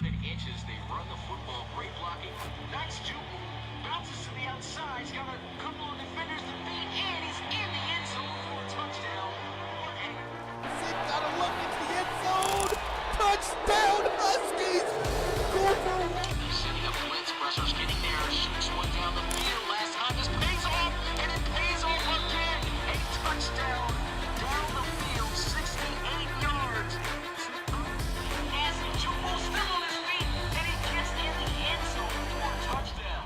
third and inches. They run the football. Great blocking. That's Jubu. Bounces to the outside. He's got a couple of defenders to beat, and he's in the end zone for a touchdown. Got to look into the end zone. Touchdown, Huskies. Setting up blitz. Pressure's getting there. Shoots one down the field. Last time this pays off, and it pays off again. A touchdown down the field, 68 yards. As Jubu still on his feet, and he gets in the end zone for a touchdown.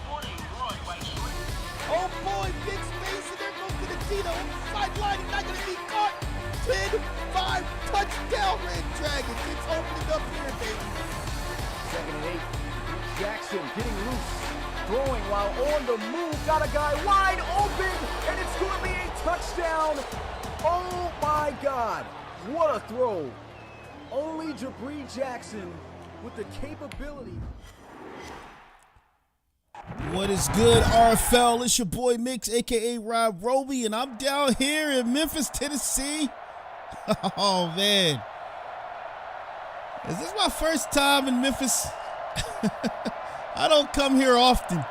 What a run by Trey. Oh boy, big space, and there goes Benedito. Sideline, he's not going to be caught. 10-5 touchdown, Red Dragons. It's opening up here, baby. 2nd and 8. Jackson getting loose, throwing while on the move. Got a guy wide open, and it's going to be a touchdown. Oh my God, what a throw. Only Jabri Jackson with the capability. What is good, RFL? It's your boy Mix, aka Rob Roby, and I'm down here in Memphis, Tennessee. Oh man, is this my first time in Memphis? I don't come here often.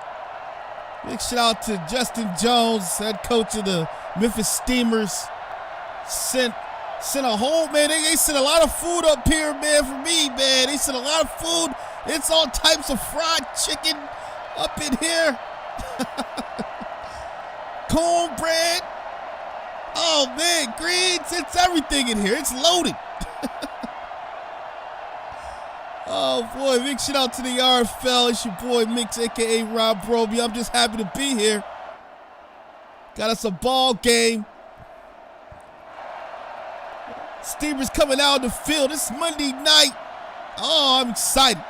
Big shout out to Justin Jones, head coach of the Memphis Steamers. Sent a whole, man, they sent a lot of food up here, man, for me, man. They sent a lot of food. It's all types of fried chicken up in here. Cornbread. Oh man, greens, it's everything in here. It's loaded. Oh boy, big shout out to the RFL. It's your boy Mix, aka Rob Roby. I'm just happy to be here. Got us a ball game. Steamers coming out on the field. It's Monday night. Oh, I'm excited.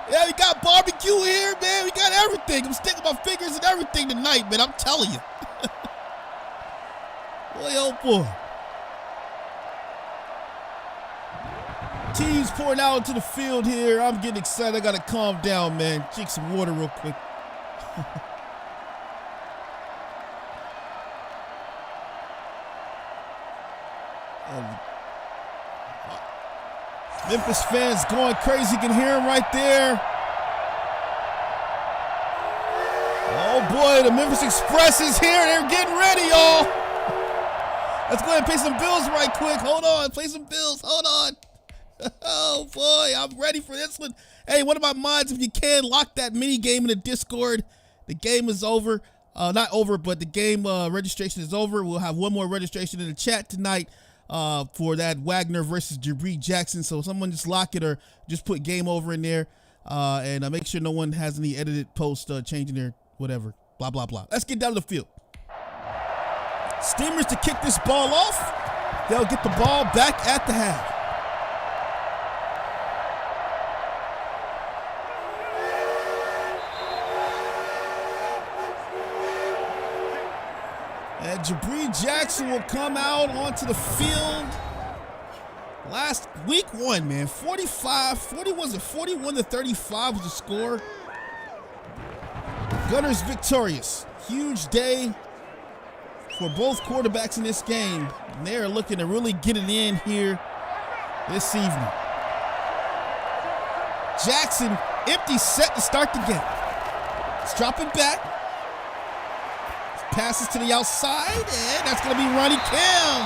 Yeah, we got barbecue here, man. We got everything. I'm sticking my fingers in everything tonight, man. I'm telling you. Boy, oh boy. Teams pouring out into the field here. I'm getting excited. I got to calm down, man. Drink some water real quick. Memphis fans going crazy. You can hear them right there. Oh boy, the Memphis Express is here. They're getting ready, y'all. Let's go ahead and pay some bills right quick. Hold on, play some bills. Hold on. Oh boy, I'm ready for this one. Hey, one of my mods, if you can, lock that mini game in the Discord. The game is over. Not over, but the game registration is over. We'll have one more registration in the chat tonight for that Wagner versus Jabri Jackson. So someone just lock it or just put game over in there and make sure no one has any edited posts changing their whatever. Blah, blah, blah. Let's get down to the field. Steamers to kick this ball off. They'll get the ball back at the half. And Jabri Jackson will come out onto the field. Last week one, man. 41 to 35 was the score. Gunners victorious. Huge day for both quarterbacks in this game. And they are looking to really get it in here this evening. Jackson, empty set to start the game. He's dropping back. Passes to the outside, and that's going to be Ronnie Kim.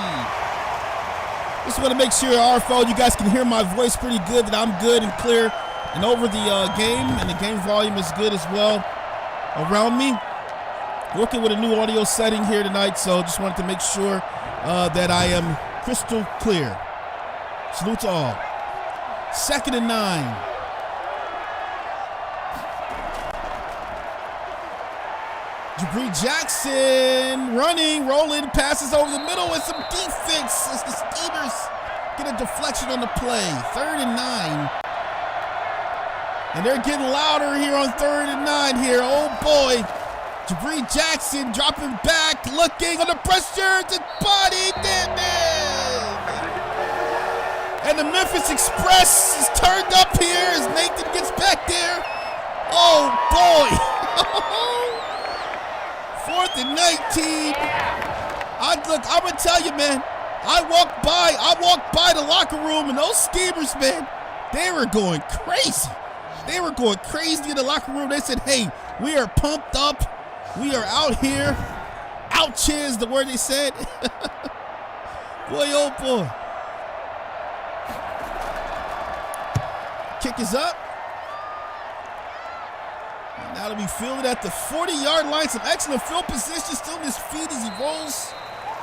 Just want to make sure, RFO, you guys can hear my voice pretty good, that I'm good and clear and over the game, and the game volume is good as well around me. Working with a new audio setting here tonight, so just wanted to make sure that I am crystal clear. Salute to all. 2nd and 9. Jabri Jackson running, rolling, passes over the middle with some defense as the Steamers get a deflection on the play. 3rd and 9. And they're getting louder here on 3rd and 9 here. Oh boy. Jabri Jackson dropping back, looking under pressure, the body damage. And the Memphis Express is turned up here as Nathan gets back there. Oh boy. 4th and 19. I'm gonna tell you, man. I walked by the locker room, and those Steamers, man, They were going crazy. They were going crazy in the locker room. They said, hey, we are pumped up. We are out here. Ouch is the word they said. Boy, oh boy. Kick is up. And now to be fielded at the 40-yard line. Some excellent field position. Still in his feet as he rolls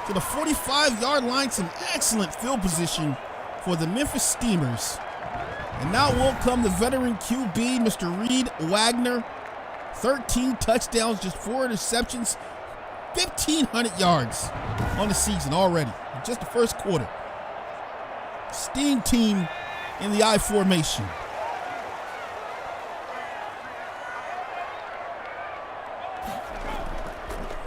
to the 45-yard line. Some excellent field position for the Memphis Steamers. And now will come the veteran QB, Mr. Reed Wagner. 13 touchdowns, just 4 interceptions, 1,500 yards on the season already. In just the first quarter. Steam team in the I formation.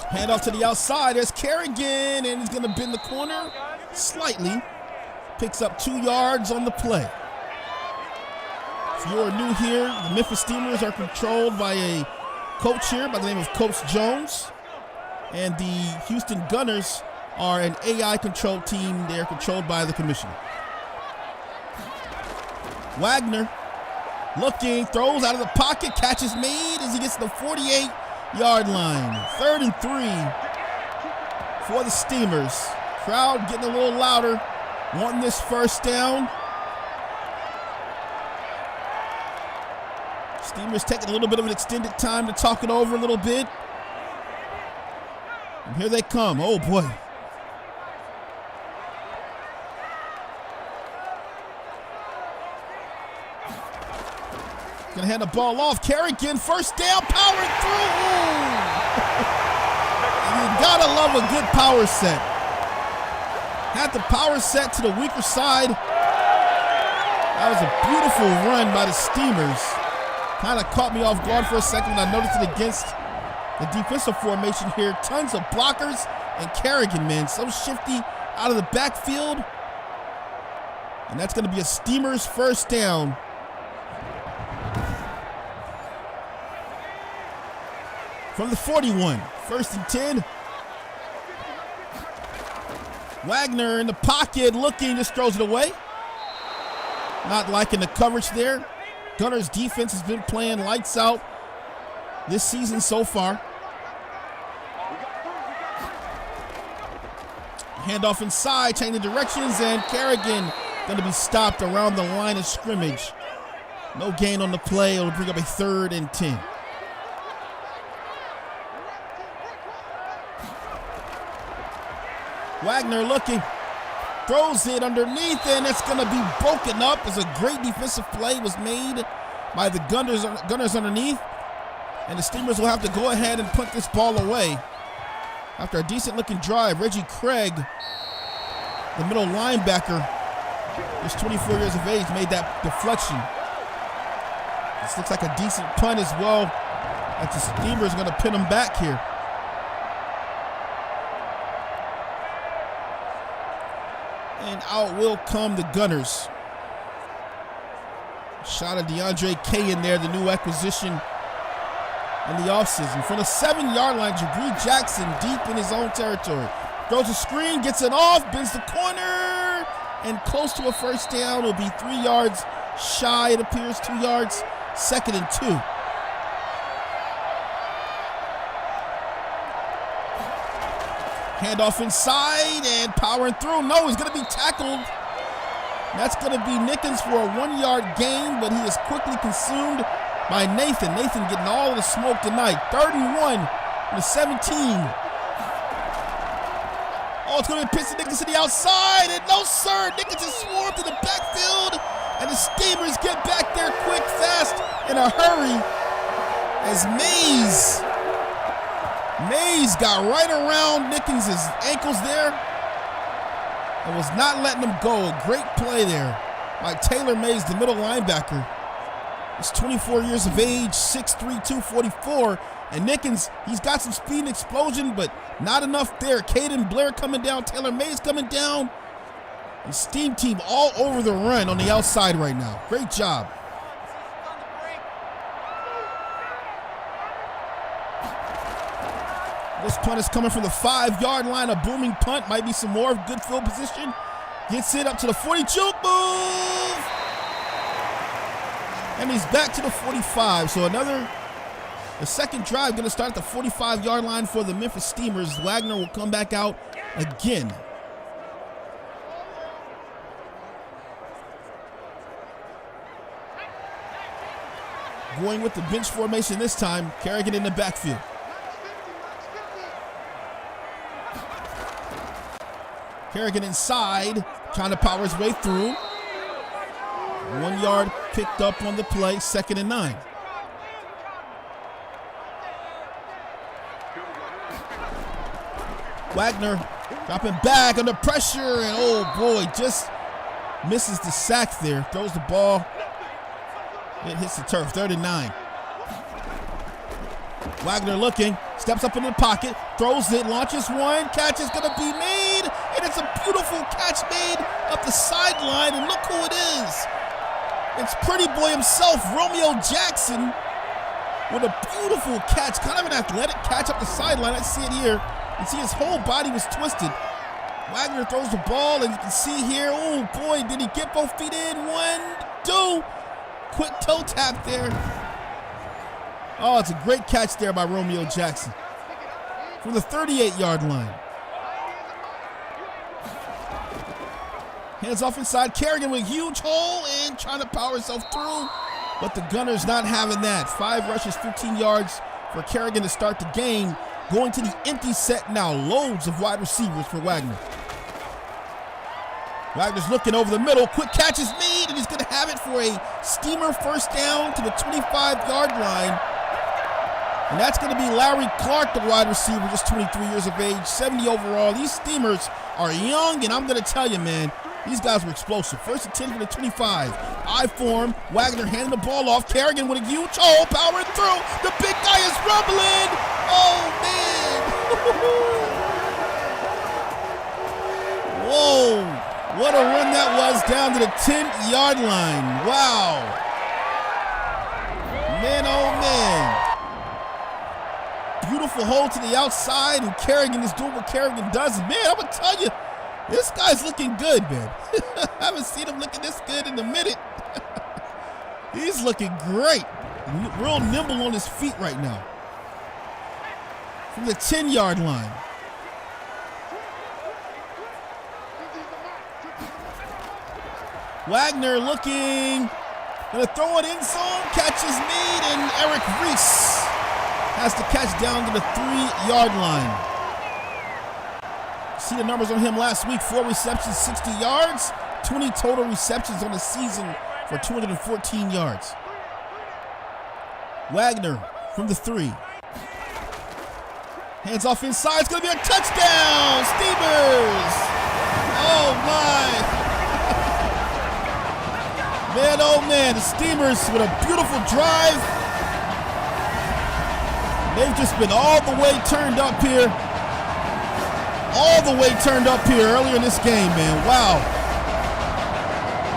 Hand off to the outside. There's Kerrigan, and he's going to bend the corner slightly. Picks up 2 yards on the play. If you're new here, the Memphis Steamers are controlled by a coach here by the name of Coach Jones. And the Houston Gunners are an AI-controlled team. They're controlled by the commissioner. Wagner looking, throws out of the pocket, catch is made as he gets to the 48-yard line. 3rd and 3 for the Steamers. Crowd getting a little louder, wanting this first down. Steamers taking a little bit of an extended time to talk it over a little bit. And here they come. Oh, boy. Gonna hand the ball off. Kerrigan, first down, powering through. You gotta love a good power set. Had the power set to the weaker side. That was a beautiful run by the Steamers. Kind of caught me off guard for a second when I noticed it against the defensive formation here. Tons of blockers and Kerrigan, man, so shifty out of the backfield. And that's going to be a Steamers first down. From the 41, 1st and 10. Wagner in the pocket, looking, just throws it away. Not liking the coverage there. Gunners' defense has been playing lights out this season so far. Handoff inside, changing directions, and Kerrigan going to be stopped around the line of scrimmage. No gain on the play. It'll bring up a 3rd and 10. Wagner looking, throws it underneath, and it's going to be broken up as a great defensive play was made by the Gunners underneath. And the Steamers will have to go ahead and punt this ball away. After a decent-looking drive, Reggie Craig, the middle linebacker, who's 24 years of age, made that deflection. This looks like a decent punt as well, as the Steamers are going to pin them back here. And out will come the Gunners. Shot of DeAndre K in there, the new acquisition in the offseason. From the 7-yard line, Jabri Jackson deep in his own territory. Throws a screen, gets it off, bends the corner, and close to a first down. It'll be 3 yards shy, it appears, 2 yards, 2nd and 2. Handoff inside and powering through. No, he's going to be tackled. That's going to be Nickens for a 1-yard gain, but he is quickly consumed by Nathan. Nathan getting all of the smoke tonight. 3rd and 1 from the 17. Oh, it's going to be pitched to Nickens to the outside, and no, sir. Nickens is swarmed to the backfield, and the Steamers get back there quick, fast, in a hurry as Mays got right around Nickens' ankles there and was not letting him go. A great play there by Taylor Mays, the middle linebacker. He's 24 years of age, 6'3", 244. And Nickens, he's got some speed and explosion, but not enough there. Caden Blair coming down, Taylor Mays coming down. And Steam team all over the run on the outside right now. Great job. This punt is coming from the 5-yard line. A booming punt. Might be some more good field position. Gets it up to the 40. Juke move. And he's back to the 45. So the second drive going to start at the 45-yard line for the Memphis Steamers. Wagner will come back out again. Going with the bench formation this time. Kerrigan in the backfield. Kerrigan inside, trying to power his way through. 1 yard picked up on the play, 2nd and 9. Wagner dropping back under pressure, and oh boy, just misses the sack there. Throws the ball. It hits the turf, 3rd and 9. Wagner looking, steps up in the pocket, throws it, launches one, catch is going to be made, and it's a beautiful catch made up the sideline, and look who it is. It's Pretty Boy himself, Romeo Jackson, with a beautiful catch, kind of an athletic catch up the sideline. I see it here. You see his whole body was twisted. Wagner throws the ball, and you can see here, oh boy, did he get both feet in? 1, 2. Quick toe tap there. Oh, it's a great catch there by Romeo Jackson from the 38-yard line. Hands off inside. Kerrigan with a huge hole and trying to power himself through, but the Gunners not having that. 5 rushes, 15 yards for Kerrigan to start the game. Going to the empty set now. Loads of wide receivers for Wagner. Wagner's looking over the middle. Quick catch is made, and he's going to have it for a Steamer first down to the 25-yard line. And that's going to be Larry Clark, the wide receiver, just 23 years of age, 70 overall. These Steamers are young, and I'm going to tell you, man, these guys were explosive. First and 10 for the 25. I form. Wagner handing the ball off. Kerrigan with a huge hole, powering through. The big guy is rumbling. Oh, man. Whoa. What a run that was down to the 10-yard line. Wow. Man, oh, man. Beautiful hole to the outside, and Kerrigan is doing what Kerrigan does. Man, I'm going to tell you, this guy's looking good, man. I haven't seen him looking this good in a minute. He's looking great. Real nimble on his feet right now. From the 10-yard line. Wagner looking. Gonna throw it in zone. Catch is made, and Eric Reese has the catch down to the 3-yard line. See the numbers on him last week. 4 receptions, 60 yards. 20 total receptions on the season for 214 yards. Wagner from the 3. Hands off inside. It's going to be a touchdown. Steamers. Oh, my. Man, oh, man. The Steamers with a beautiful drive. They've just been all the way turned up here. All the way turned up here earlier in this game, man. Wow.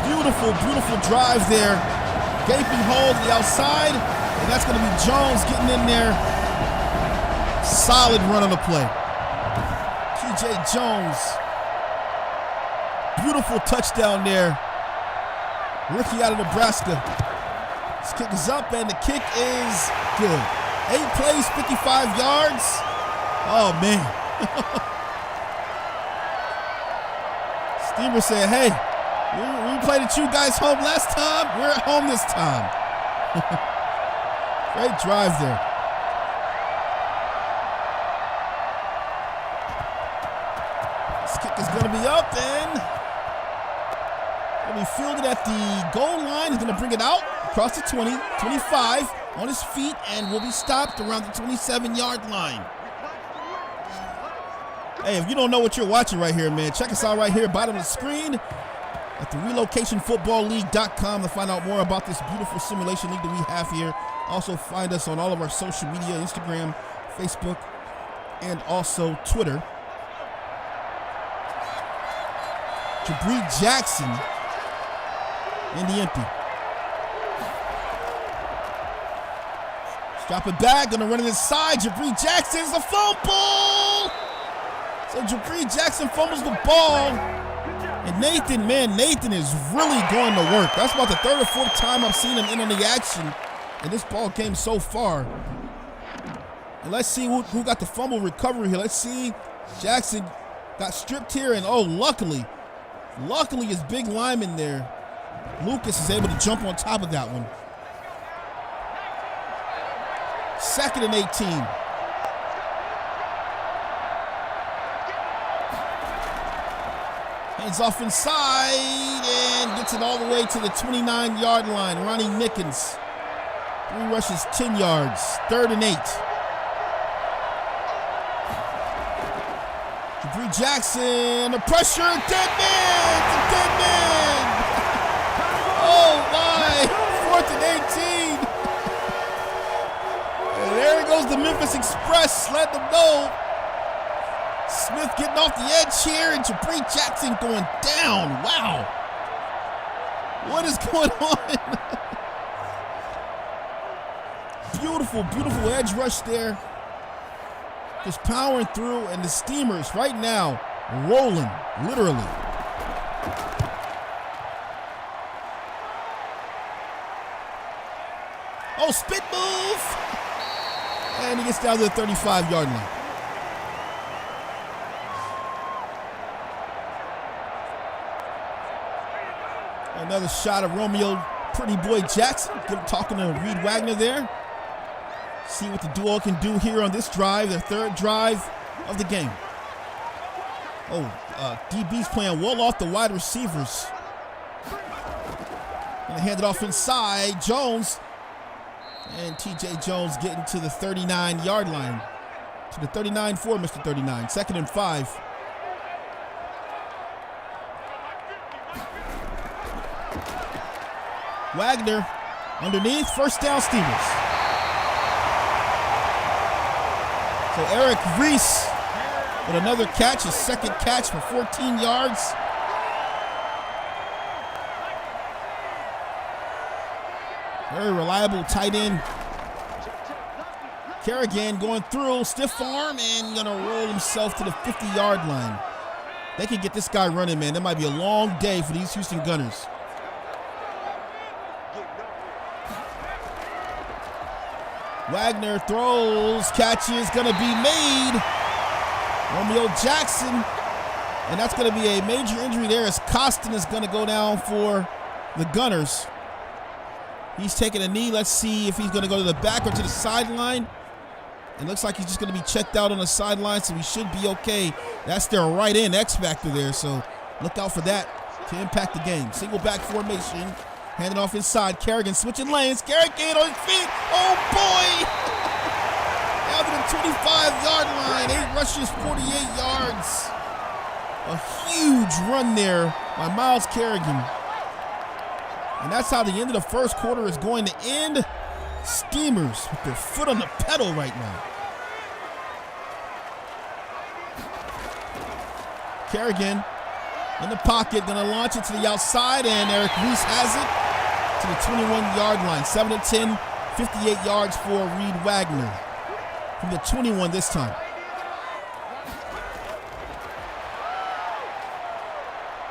Beautiful, beautiful drive there. Gaping hole to the outside. And that's going to be Jones getting in there. Solid run on the play. TJ Jones. Beautiful touchdown there. Rookie out of Nebraska. This kick is up, and the kick is good. 8 plays, 55 yards. Oh, man. Steamer said, hey, we played at you guys home last time. We're at home this time. Great drive there. This kick is going to be up, and will be fielded at the goal line. He's going to bring it out across the 20, 25 on his feet, and will be stopped around the 27-yard line. Hey, if you don't know what you're watching right here, man, check us out right here, bottom of the screen at the relocationfootballleague.com to find out more about this beautiful simulation league that we have here. Also find us on all of our social media, Instagram, Facebook, and also Twitter. Jabri Jackson in the empty. Drop it back, gonna run it inside. Jabri Jackson's a fumble! So Jabri Jackson fumbles the ball. And Nathan is really going to work. That's about the third or fourth time I've seen him in on the action in this ball game so far. And let's see who got the fumble recovery here. Let's see. Jackson got stripped here, and luckily his big lineman there, Lucas, is able to jump on top of that one. 2nd and 18. Hands off inside and gets it all the way to the 29-yard line. Ronnie Mickens, 3 rushes, 10 yards. 3rd and 8. Jabri Jackson, the pressure, dead man, it's a dead man. Oh my, 4th and 18. And there goes the Memphis Express, let them know. Smith getting off the edge here, and Jabri Jackson going down. Wow. What is going on? Beautiful, beautiful edge rush there. Just powering through, and the Steamers right now rolling, literally. Oh, spit move. And he gets down to the 35-yard line. Another shot of Romeo Pretty Boy Jackson. Talking to Reed Wagner there. See what the duo can do here on this drive, their 3rd drive of the game. DB's playing well off the wide receivers. Gonna hand it off inside. Jones. And TJ Jones getting to the 39-yard line. To the 39 for Mr. 39. 2nd and 5. Wagner underneath, 1st down Steelers. So Eric Reese with another catch, his 2nd catch for 14 yards. Very reliable tight end. Kerrigan going through, stiff arm, and gonna roll himself to the 50-yard line. They can get this guy running, man. That might be a long day for these Houston Gunners. Wagner throws, catches, gonna be made. Romeo Jackson, and that's gonna be a major injury there as Costin is gonna go down for the Gunners. He's taking a knee. Let's see if he's gonna go to the back or to the sideline. It looks like he's just gonna be checked out on the sideline, so he should be okay. That's their right end X-Factor there, so look out for that to impact the game. Single back formation. Handing off inside, Kerrigan switching lanes. Kerrigan on his feet. Oh boy! Down to the 25-yard line. 8 rushes, 48 yards. A huge run there by Myles Kerrigan. And that's how the end of the 1st quarter is going to end. Steamers with their foot on the pedal right now. Kerrigan in the pocket, gonna launch it to the outside, and Eric Reese has it to the 21-yard line. 7 of 10, 58 yards for Reed Wagner from the 21 this time.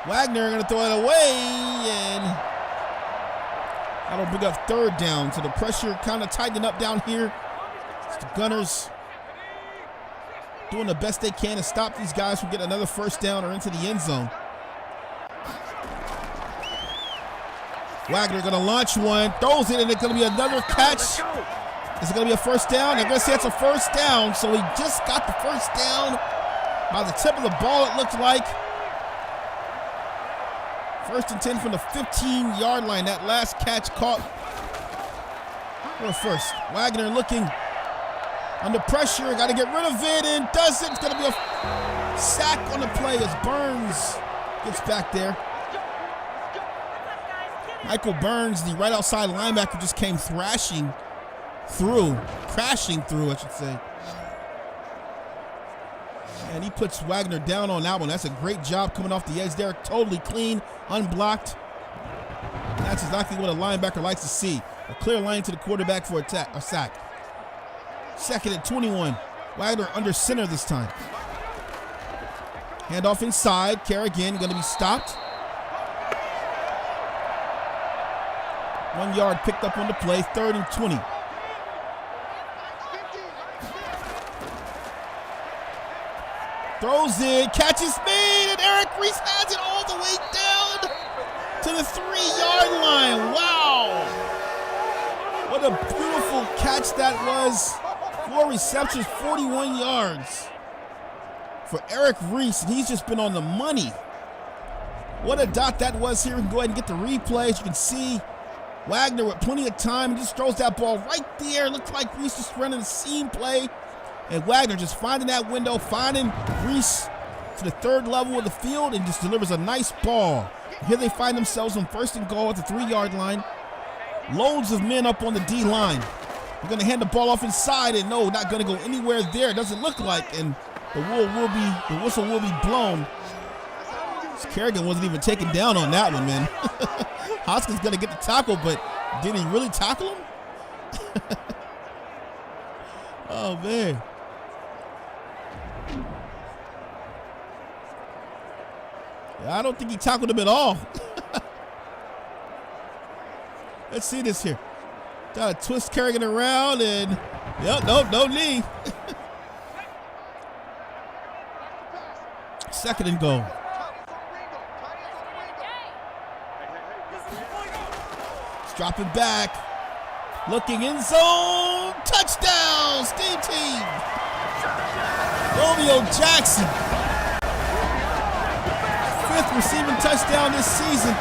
Wagner gonna throw it away, and that'll bring up 3rd down. So the pressure kind of tightening up down here. It's the Gunners doing the best they can to stop these guys from getting another 1st down or into the end zone. Wagner gonna launch one, throws it, and it's gonna be another catch. Is it gonna be a 1st down? They're gonna say it's a 1st down, so he just got the 1st down by the tip of the ball, it looked like. 1st and 10 from the 15-yard line. That last catch caught for a 1st. Wagner looking under pressure, got to get rid of it, and does it. It's going to be a sack on the play as Burns gets back there. Michael Burns, the right outside linebacker, just came crashing through, I should say. And he puts Wagner down on that one. That's a great job coming off the edge there. Totally clean, unblocked. And that's exactly what a linebacker likes to see. A clear line to the quarterback for a sack. 2nd and 21. Wagner under center this time. Handoff inside. Kerrigan going to be stopped. 1 yard picked up on the play. 3rd and 20. Throws it. Catch is made. And Eric Reese has it all the way down to the 3-yard line. Wow. What a beautiful catch that was. 4 receptions, 41 yards for Eric Reese, and he's just been on the money. What a dot that was here. We can go ahead and get the replay. As you can see, Wagner with plenty of time. He just throws that ball right there. Looks like Reese just running a seam play. And Wagner just finding that window, finding Reese to the 3rd level of the field, and just delivers a nice ball. Here they find themselves on 1st and goal at the 3-yard line. Loads of men up on the D line. They're going to hand the ball off inside, and no, not going to go anywhere there. It doesn't look like, and the whistle will be blown. Kerrigan wasn't even taken down on that one, man. Hoskins going to get the tackle, but did he really tackle him? Oh, man. I don't think he tackled him at all. Let's see this here. Got to twist Kerrigan around, and yep, no knee. 2nd and goal. He's dropping back. Looking in zone. Touchdown, Steam Team. Romeo Jackson. 5th receiving touchdown this season.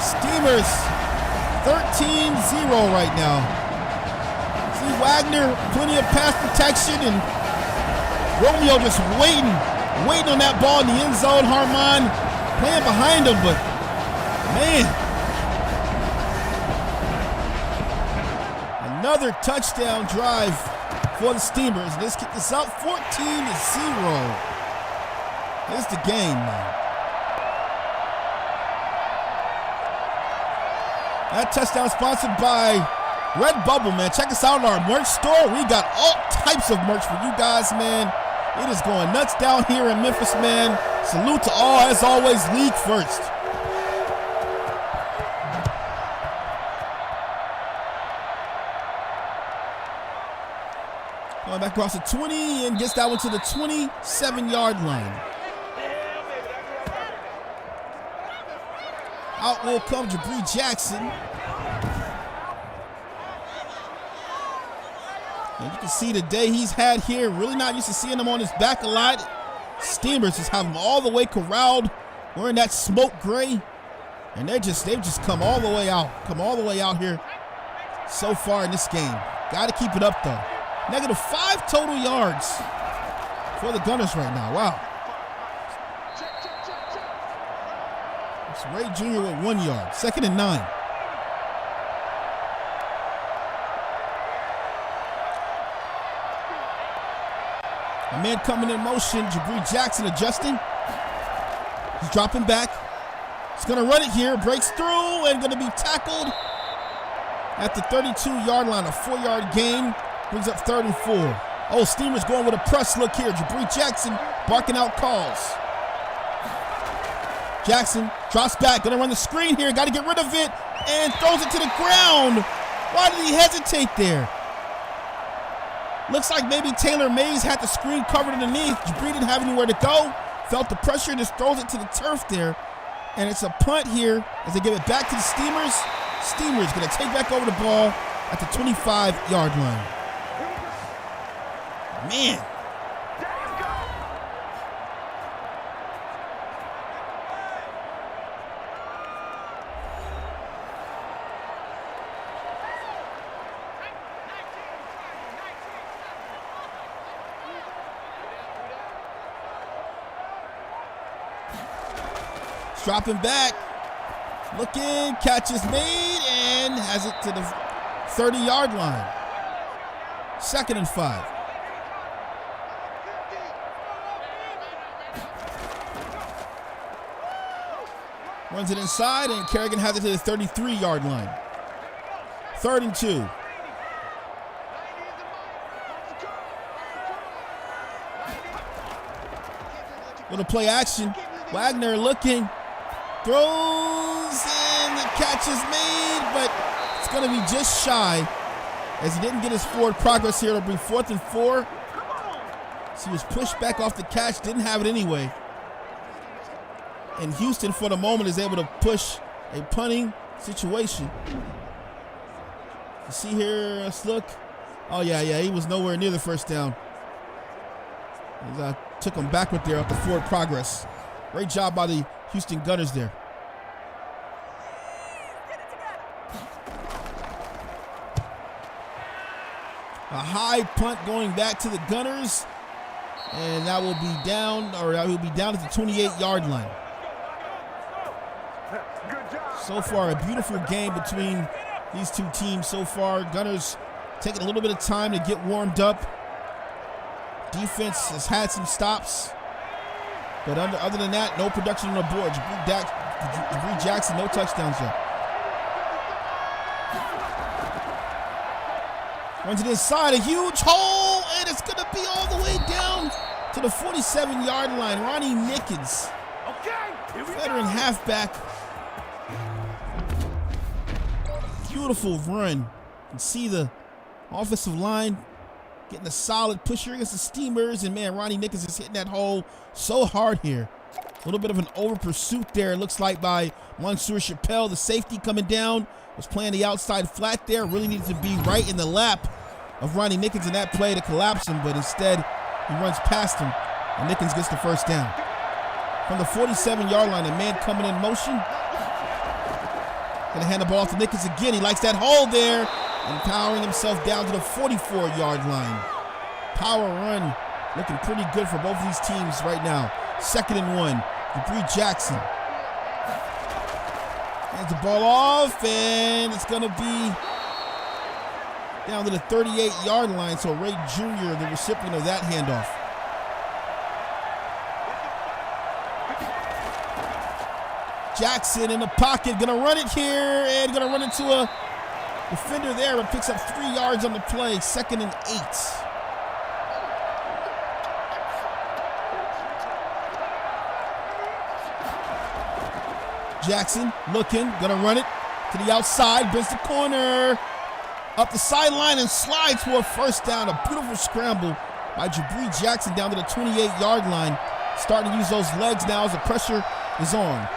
Steamers 13-0 right now. See Wagner, plenty of pass protection, and Romeo just waiting on that ball in the end zone. Harmon playing behind him, but man. Another touchdown drive for the Steamers. Let's kick this out 14-0. Here's the game, man. That touchdown sponsored by Redbubble, man. Check us out on our merch store. We got all types of merch for you guys, man. It is going nuts down here in Memphis, man. Salute to all, as always, league first. Going back across the 20 and gets that one to the 27-yard line. Out will come Jabri Jackson. And you can see the day he's had here. Really not used to seeing him on his back a lot. Steamers just have him all the way corralled, wearing that smoke gray. And they've just come all the way out. Come all the way out here so far in this game. Got to keep it up, though. -5 total yards for the Gunners right now. Wow. It's Ray Jr. with 1 yard. 2nd and 9. A man coming in motion. Jabri Jackson adjusting. He's dropping back. He's going to run it here. Breaks through and going to be tackled at the 32-yard line. A 4-yard gain. Brings up 3rd and 4. Oh, Steamers going with a press look here. Jabri Jackson barking out calls. Jackson drops back. Going to run the screen here. Got to get rid of it. And throws it to the ground. Why did he hesitate there? Looks like maybe Taylor Mays had the screen covered underneath. Jabri didn't have anywhere to go. Felt the pressure and just throws it to the turf there. And it's a punt here as they give it back to the Steamers. Steamers going to take back over the ball at the 25-yard line. Man. Dropping back, looking, catch is made, and has it to the 30-yard line. 2nd and 5. Runs it inside, and Kerrigan has it to the 33-yard line. 3rd and 2. Little play action. Wagner looking. Throws, and the catch is made, but it's going to be just shy as he didn't get his forward progress here. It'll be 4th and 4. So he was pushed back off the catch, didn't have it anyway. And Houston, for the moment, is able to push a punting situation. You see here, let's look. Oh, yeah, he was nowhere near the first down. Took him backward there up the forward progress. Great job by the Houston Gunners there. A high punt going back to the Gunners. And that will be down, or that will be down at the 28-yard line. So far, a beautiful game between these two teams so far. Gunners taking a little bit of time to get warmed up. Defense has had some stops. But other than that, no production on the board. Jabri Jackson, no touchdowns yet. Runs it inside, a huge hole, and it's going to be all the way down to the 47-yard line. Ronnie Nickens, veteran halfback. Beautiful run. You can see the offensive line getting a solid push here against the Steamers, and man, Ronnie Nickens is hitting that hole so hard here. A little bit of an over pursuit there, it looks like, by Mansour Chappelle. The safety coming down was playing the outside flat there. Really needed to be right in the lap of Ronnie Nickens in that play to collapse him, but instead he runs past him, and Nickens gets the first down. From the 47-yard line, a man coming in motion. Gonna hand the ball off to Nickens again. He likes that hole there, and powering himself down to the 44-yard line. Power run looking pretty good for both of these teams right now. 2nd and 1. Jabri Jackson hands the ball off, and it's gonna be down to the 38-yard line. So Ray Jr., the recipient of that handoff. Jackson in the pocket, gonna run it here, and gonna run into a defender there, but picks up 3 yards on the play. 2nd and 8. Jackson looking, gonna run it to the outside, bends the corner, up the sideline, and slides for a first down. A beautiful scramble by Jabri Jackson down to the 28-yard line. Starting to use those legs now as the pressure is on.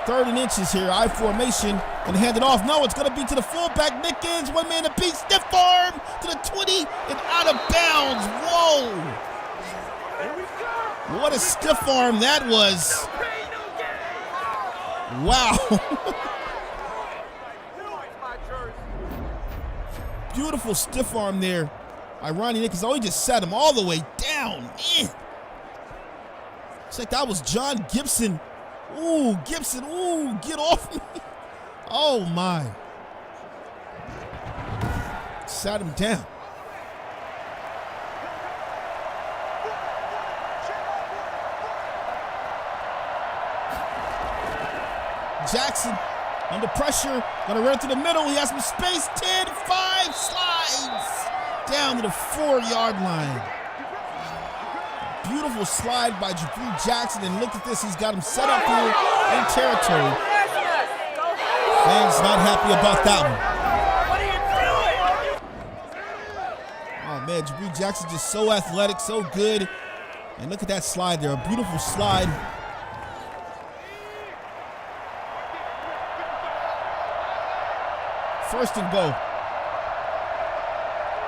3rd and inches here, I formation, and hand it off. No, it's going to be to the fullback, Nickens. One man apiece, stiff arm to the 20 and out of bounds. Whoa! What a stiff arm that was. Wow. Beautiful stiff arm there by Ronnie Nickens. Oh, he just sat him all the way down. Man. It's like that was John Gibson. Ooh, Gibson, ooh, get off me. Oh, my. Sat him down. Jackson under pressure, gonna run to the middle. He has some space. 10-5, slides down to the 4-yard line. Beautiful slide by Jabri Jackson, and look at this. He's got him set up here in territory. Fans not happy about that one. Oh man, Jabri Jackson just so athletic, so good. And look at that slide there, a beautiful slide. First and goal.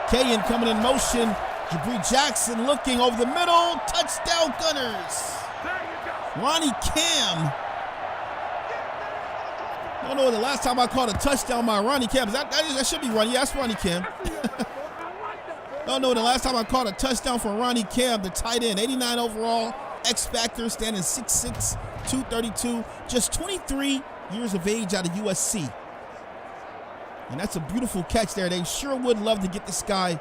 Kayan coming in motion. Jabri Jackson looking over the middle. Touchdown Gunners. Ronnie Cam. I don't know the last time I caught a touchdown by Ronnie Cam. That should be Ronnie. Yeah, that's Ronnie Cam. Don't know the last time I caught a touchdown from Ronnie Cam, the tight end. 89 overall. X Factor, standing 6'6", 232. Just 23 years of age out of USC. And that's a beautiful catch there. They sure would love to get this guy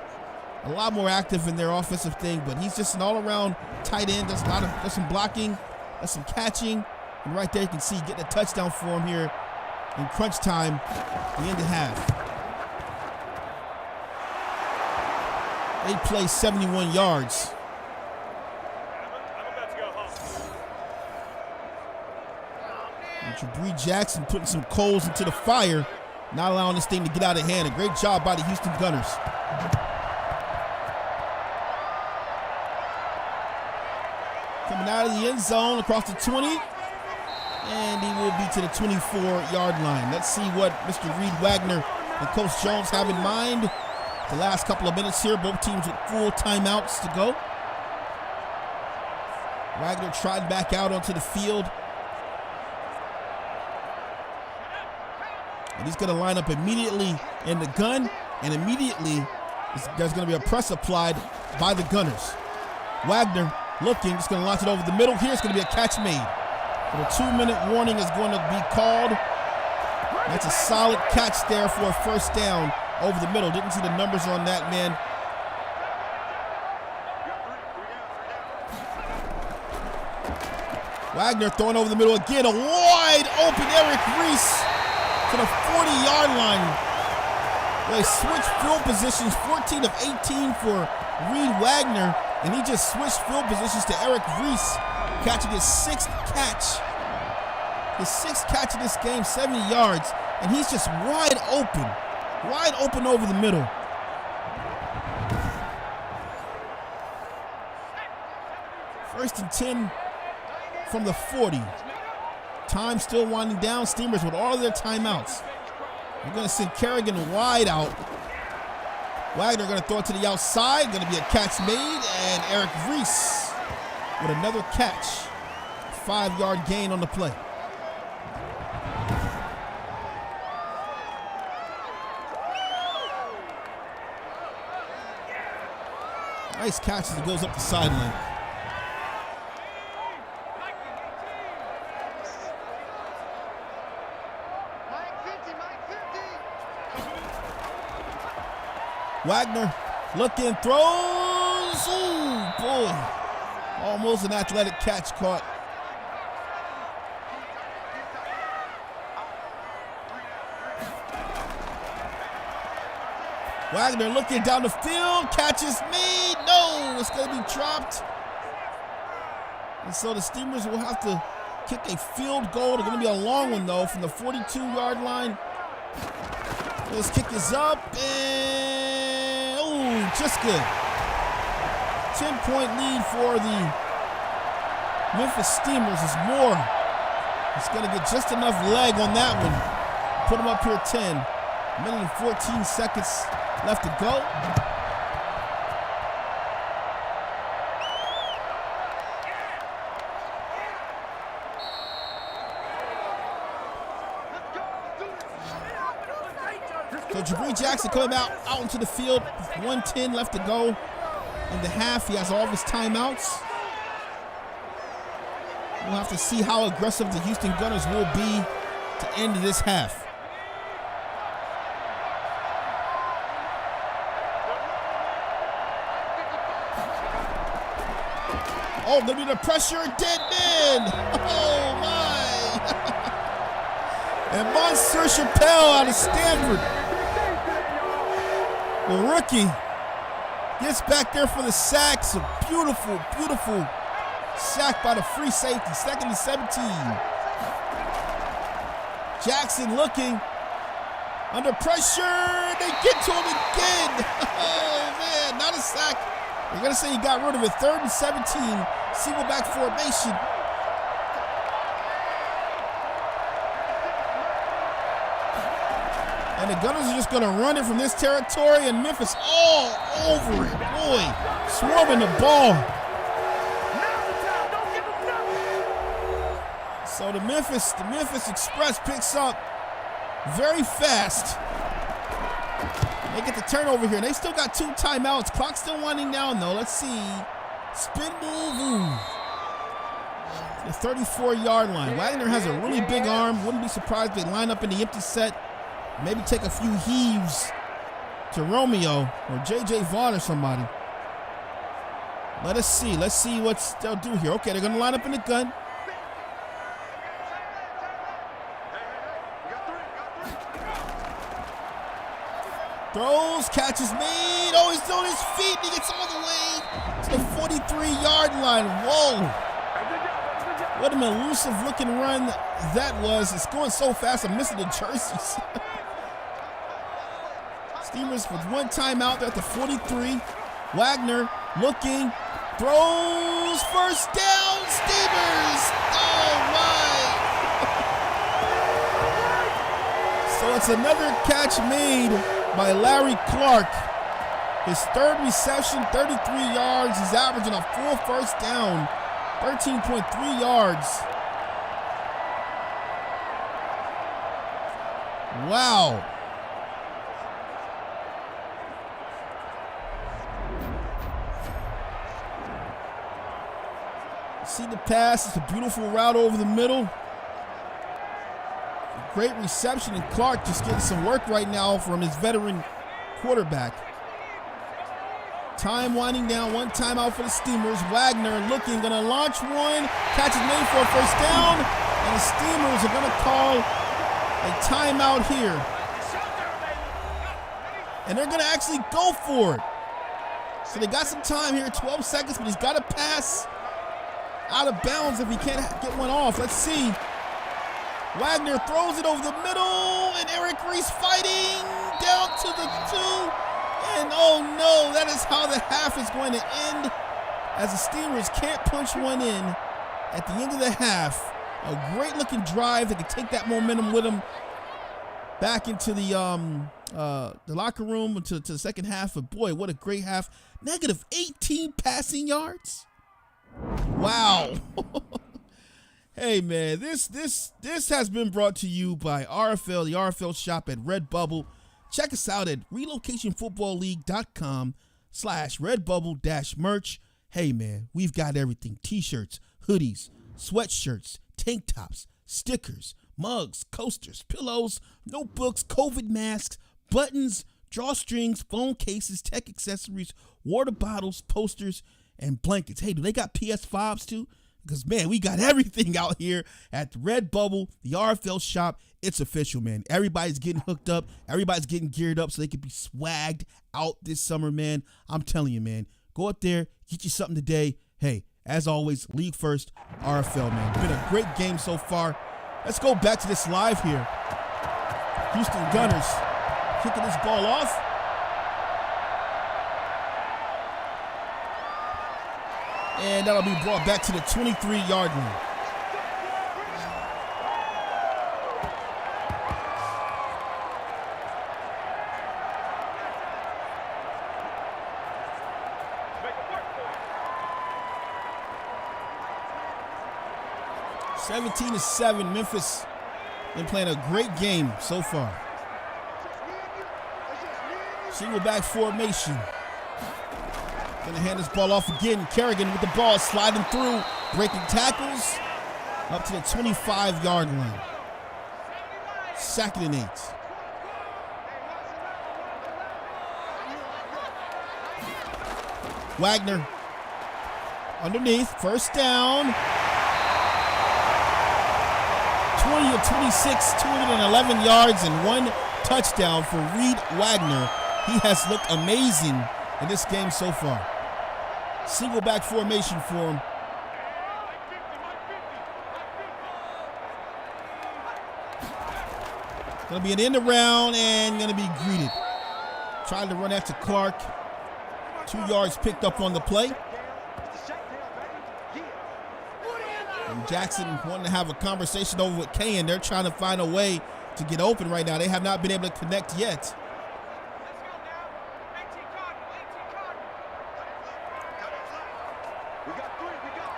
a lot more active in their offensive thing, but he's just an all-around tight end. Does some blocking, does some catching, and right there you can see getting a touchdown for him here in crunch time, the end of half. 8 plays, 71 yards. Jabri Jackson putting some coals into the fire, not allowing this thing to get out of hand. A great job by the Houston Gunners. Coming out of the end zone across the 20, and he will be to the 24-yard line. Let's see what Mr. Reed Wagner and Coach Jones have in mind. The last couple of minutes here, both teams with full timeouts to go. Wagner tried back out onto the field. And he's going to line up immediately in the gun, and immediately there's going to be a press applied by the Gunners. Wagner looking, just going to launch it over the middle. Here's going to be a catch made. But a 2-minute warning is going to be called. That's a solid catch there for a first down over the middle. Didn't see the numbers on that, man. Wagner throwing over the middle again. A wide open Eric Reese to the 40-yard line. They switched field positions, 14 of 18 for Reed Wagner, and he just switched field positions to Eric Reese, catching his sixth catch. His sixth catch of this game, 70 yards, and he's just wide open over the middle. First and 10 from the 40. Time still winding down. Steamers with all of their timeouts. We're going to send Kerrigan wide out. Wagner going to throw it to the outside. Going to be a catch made, and Eric Reese with another catch. 5-yard gain on the play. Nice catch as it goes up the sideline. Wagner looking, throws. Ooh, boy. Almost an athletic catch caught. Wagner looking down the field, catches made. No, it's going to be dropped. And so the Steamers will have to kick a field goal. It's going to be a long one, though, from the 42-yard line. This kick is up, and ooh, just good. 10-point lead for the Memphis Steamers is more. It's going to get just enough leg on that one. Put them up here 10. A minute and 14 seconds left to go. So Jabri Jackson coming out into the field. 1:10 left to go in the half. He has all of his timeouts. We'll have to see how aggressive the Houston Gunners will be to end this half. Oh, gonna be the pressure, dead man. Oh my. And Monsieur Chappelle out of Stanford. The rookie gets back there for the sack. It's a beautiful, beautiful sack by the free safety. 2nd and 17. Jackson looking under pressure. They get to him again. Oh man, not a sack. They're going to say he got rid of it. 3rd and 17, single back formation. And the Gunners are just going to run it from this territory, and Memphis all over it. Boy, swarming the ball. So the Memphis Express picks up very fast. They get the turnover here. They still got 2 timeouts. Clock's still winding down, though. Let's see. Spin move. Ooh. The 34-yard line. Wagner has a really big arm. Wouldn't be surprised if they line up in the empty set. Maybe take a few heaves to Romeo or J.J. Vaughn or somebody. Let us see. Let's see what they'll do here. Okay, they're going to line up in the gun. Throws, catches made. Oh, he's on his feet. He gets all the way to the 43-yard line. Whoa. What an elusive looking run that was. It's going so fast, I'm missing the jerseys. Steamers with one timeout. They're at the 43. Wagner looking, throws, first down, Steamers. Oh my. So it's another catch made by Larry Clark. His third reception, 33 yards. He's averaging a full first down, 13.3 yards. Wow. See the pass. It's a beautiful route over the middle. Great reception, and Clark just getting some work right now from his veteran quarterback. Time winding down, one timeout for the Steamers. Wagner looking, gonna launch one. Catch is made for a first down, and the Steamers are gonna call a timeout here. And they're gonna actually go for it. So they got some time here, 12 seconds, but he's gotta pass out of bounds if he can't get one off. Let's see. Wagner throws it over the middle, and Eric Reese fighting down to the 2. And oh no, that is how the half is going to end, as the Steamers can't punch one in at the end of the half. A great looking drive. They can take that momentum with them back into the locker room to the second half. But boy, what a great half. Negative 18 passing yards. Wow. Hey man, this has been brought to you by RFL, the RFL shop at Redbubble. Check us out at relocationfootballleague.com/redbubble-merch. Hey man, we've got everything. T-shirts, hoodies, sweatshirts, tank tops, stickers, mugs, coasters, pillows, notebooks, COVID masks, buttons, drawstrings, phone cases, tech accessories, water bottles, posters, and blankets. Hey, do they got PS5s too? Because, man, we got everything out here at Redbubble, the RFL shop. It's official, man. Everybody's getting hooked up. Everybody's getting geared up so they can be swagged out this summer, man. I'm telling you, man. Go up there, get you something today. Hey, as always, league first, RFL, man. Been a great game so far. Let's go back to this live here. Houston Gunners kicking this ball off. And that'll be brought back to the 23-yard line. (17 to 7). Memphis been playing a great game so far. Single back formation. Gonna hand this ball off again. Kerrigan with the ball, sliding through, breaking tackles, up to the 25-yard line. 2nd and 8. Wagner underneath, first down. 20 of 26, 211 yards and 1 touchdown for Reed Wagner. He has looked amazing in this game so far. Single back formation for him. Gonna be an end around and gonna be greeted. Trying to run after Clark. 2 yards picked up on the play. And Jackson wanting to have a conversation over with Kane. They're trying to find a way to get open right now. They have not been able to connect yet.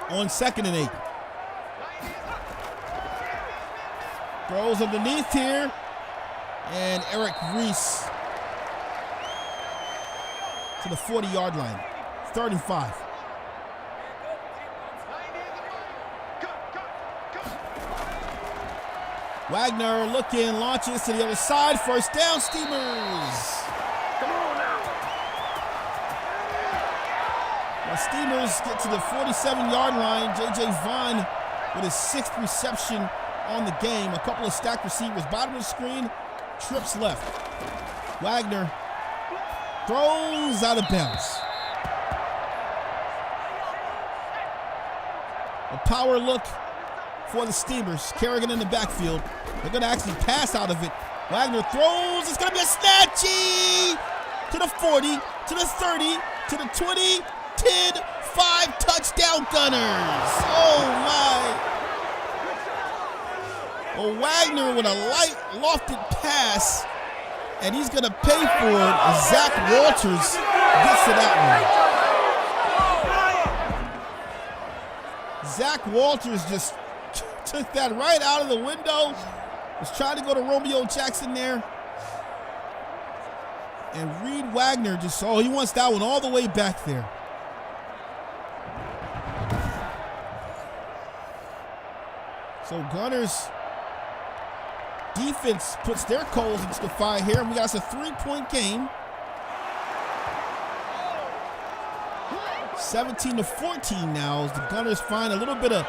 On 2nd and 8. Throws underneath here. And Eric Reese to the 40-yard line. 3rd and 5. Wagner looking, launches to the other side. First down, Steamers. Well, Steamers get to the 47-yard line. J.J. Vaughn with his 6th reception on the game. A couple of stacked receivers. Bottom of the screen, trips left. Wagner throws out of bounds. A power look for the Steamers. Kerrigan in the backfield. They're going to actually pass out of it. Wagner throws. It's going to be a snatchy to the 40, to the 30, to the 20, 10, 5 touchdown Gunners. Oh, my. Well, Wagner with a light lofted pass, and he's going to pay for it as Zach Walters gets to that one. Zach Walters just took that right out of the window. Was trying to go to Romeo Jackson there. And Reed Wagner just, he wants that one all the way back there. So Gunners defense puts their coals into the fire here. We got us a 3-point game. 17-14 now as the Gunners find a little bit of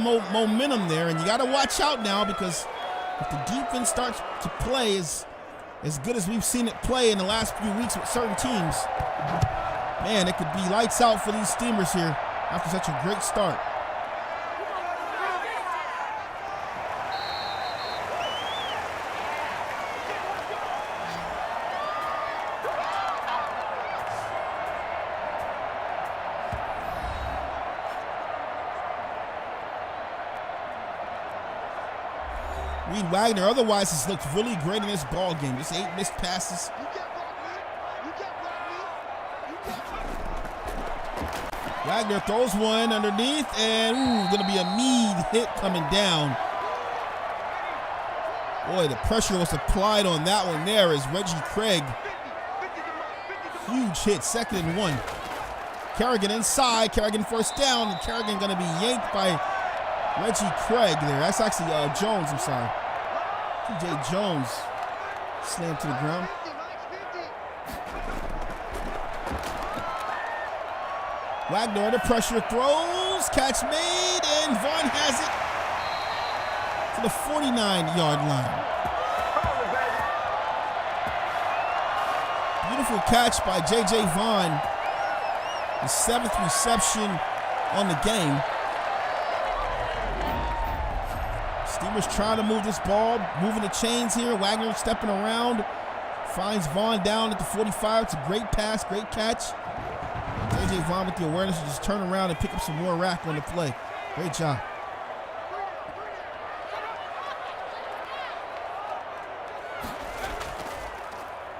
momentum there, and you got to watch out now because if the defense starts to play as good as we've seen it play in the last few weeks with certain teams, man, it could be lights out for these Steamers here after such a great start. Reed Wagner otherwise has looked really great in this ball game. Just 8 missed passes. Wagner throws one underneath, and going to be a mean hit coming down. Boy, the pressure was applied on that one there as Reggie Craig. Huge hit, 2nd and 1. Kerrigan inside, Kerrigan first down, and Kerrigan going to be yanked by Reggie Craig there. That's actually Jones, I'm sorry. T.J. Jones slammed to the ground. Wagner under pressure, throws, catch made, and Vaughn has it to the 49-yard line. Beautiful catch by J.J. Vaughn. His 7th reception on the game. Steamers trying to move this ball, moving the chains here. Wagner stepping around, finds Vaughn down at the 45. It's a great pass, great catch. J.J. Vaughn with the awareness to just turn around and pick up some more rack on the play. Great job.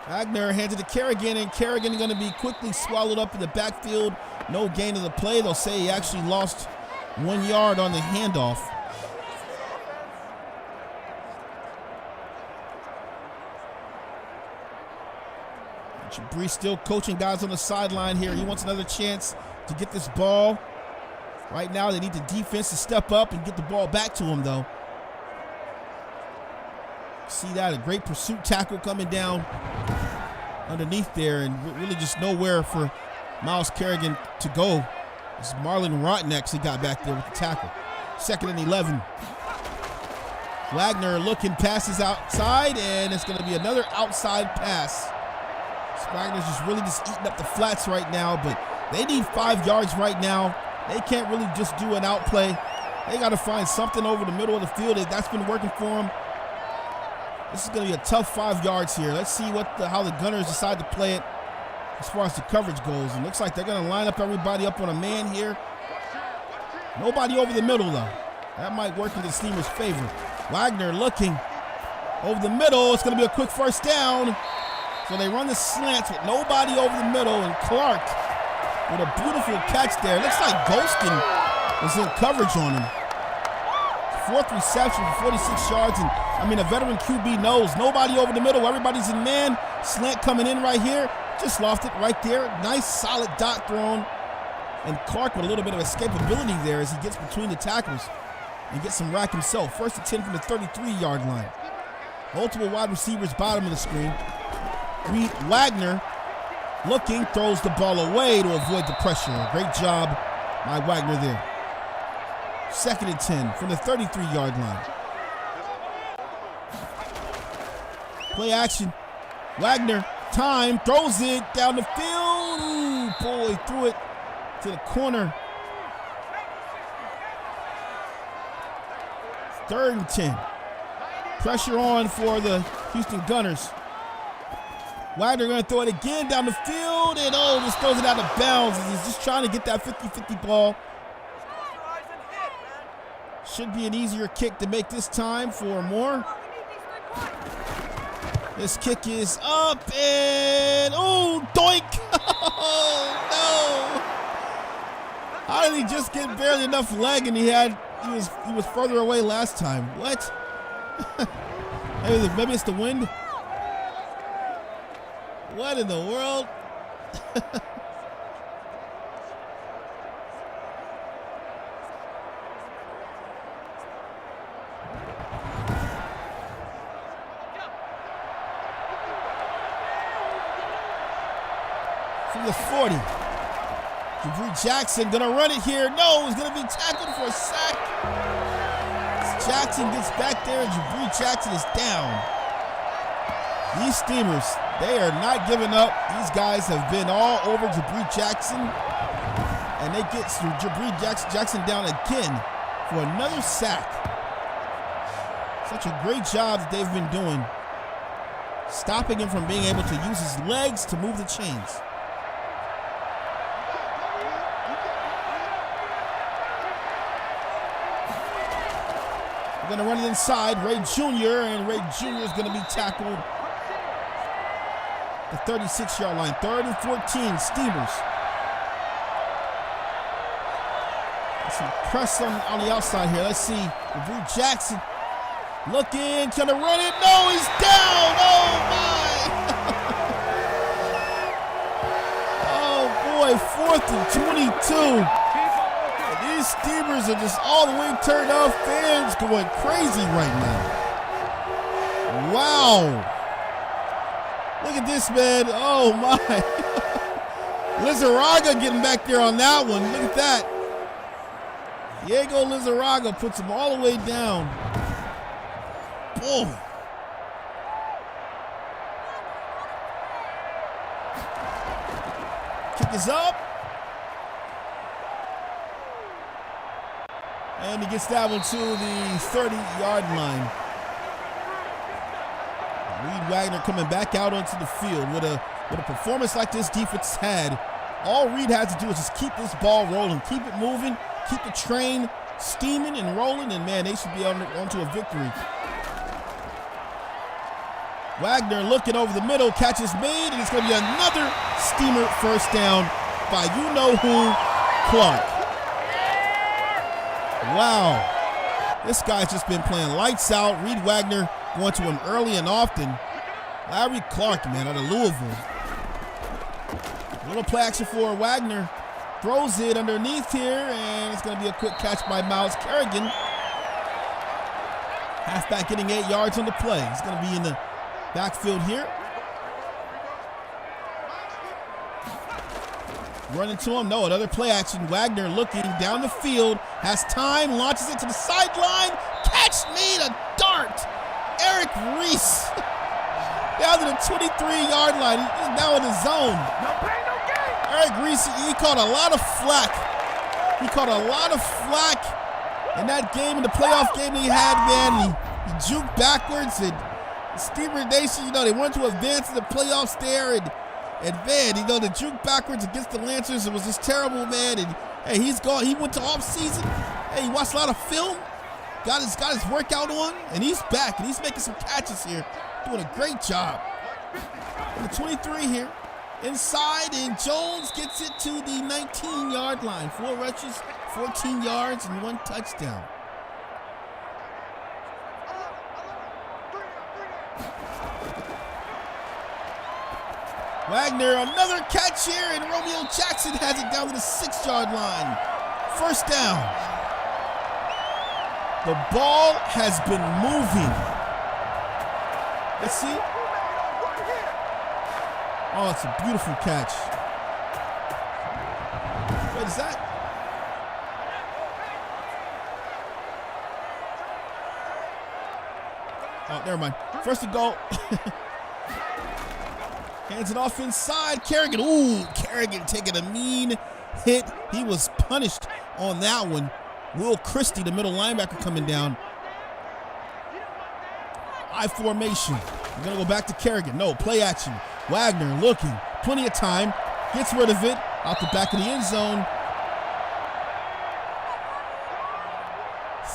Wagner hands it to Kerrigan, and Kerrigan going to be quickly swallowed up in the backfield. No gain of the play. They'll say he actually lost 1 yard on the handoff. Jabri still coaching guys on the sideline here. He wants another chance to get this ball. Right now, they need the defense to step up and get the ball back to him, though. See that? A great pursuit tackle coming down underneath there, and really just nowhere for Miles Kerrigan to go. It's Marlon Rotten actually got back there with the tackle. 2nd and 11. Wagner looking, passes outside, and it's going to be another outside pass. Wagner's just really eating up the flats right now, but they need 5 yards right now. They can't really just do an out play. They got to find something over the middle of the field. That's been working for them. This is going to be a tough 5 yards here. Let's see how the Gunners decide to play it as far as the coverage goes. It looks like they're going to line up everybody up on a man here. Nobody over the middle, though. That might work in the Steamers' favor. Wagner looking over the middle. It's going to be a quick first down. So they run the slants with nobody over the middle, and Clark with a beautiful catch there. Looks like Golston was in coverage on him. 4th reception for 46 yards, and a veteran QB knows nobody over the middle. Everybody's in man. Slant coming in right here. Just lost it right there. Nice solid dot thrown. And Clark with a little bit of escapability there as he gets between the tackles and gets some rack himself. 1st and 10 from the 33-yard line. Multiple wide receivers bottom of the screen. Reed Wagner looking, throws the ball away to avoid the pressure. Great job by Wagner there. 2nd and 10 from the 33-yard line. Play action. Wagner, time, throws it down the field. Ooh, boy, threw it to the corner. 3rd and 10. Pressure on for the Houston Gunners. Wagner going to throw it again down the field, and just throws it out of bounds. He's just trying to get that 50-50 ball. Should be an easier kick to make this time for Moore. This kick is up, and doink! Oh, no! How did he just get barely enough leg, and he was further away last time? What? Maybe it's the wind. What in the world? From the 40. Jabri Jackson gonna run it here. No, he's gonna be tackled for a sack. Jackson gets back there and Jabri Jackson is down. These Steamers, they are not giving up. These guys have been all over Jabri Jackson, and they get Jabri Jackson down again for another sack. Such a great job that they've been doing, stopping him from being able to use his legs to move the chains. We're going to run it inside. Ray Jr. and Ray Jr. is going to be tackled the 36-yard line. 3rd and 14, Steamers. Some press on the outside here. Let's see. Jabri Jackson looking, trying to run it. No, he's down. Oh, my. Oh, boy. 4th and 22. These Steamers are just all the way turned off. Fans going crazy right now. Wow. Look at this, man. Oh, my. Lizarraga getting back there on that one. Look at that. Diego Lizarraga puts him all the way down. Boom. Kick is up. And he gets that one to the 30-yard line. Reed Wagner coming back out onto the field with a performance like this defense had. All Reed has to do is just keep this ball rolling, keep it moving, keep the train steaming and rolling, and man, they should be onto a victory. Wagner looking over the middle, catch is made, and it's going to be another Steamer first down by you-know-who, Clark. Wow, this guy's just been playing lights out. Reed Wagner going to him early and often. Larry Clark, man, out of Louisville. A little play action for Wagner. Throws it underneath here, and it's going to be a quick catch by Miles Kerrigan. Halfback getting 8 yards on the play. He's going to be in the backfield here. Running to him. No, another play action. Wagner looking down the field. Has time. Launches it to the sideline. Catch made a dart. Eric Reese. Down to the 23-yard line. He's now in the zone. Eric Reese, he caught a lot of flack. He caught a lot of flack in that game, in the playoff game that he had, man. He juked backwards, and Steamer Nation, they wanted to advance in the playoffs there, and man, the juke backwards against the Lancers, it was just terrible, man. And hey, he's gone. He went to off season. Hey, he watched a lot of film, got his workout on, and he's back, and he's making some catches here, doing a great job. And the 23 here, inside, and Jones gets it to the 19-yard line. 4 rushes, 14 yards, and 1 touchdown. Wagner, another catch here, and Romeo Jackson has it down to the 6-yard line. First down. The ball has been moving. Let's see. Oh, it's a beautiful catch. What is that? Oh, never mind. First and goal. Hands it off inside. Kerrigan. Ooh, Kerrigan taking a mean hit. He was punished on that one. Will Christie, the middle linebacker, coming down. I formation. We're going to go back to Kerrigan. No, play action. Wagner looking. Plenty of time. Gets rid of it. Out the back of the end zone.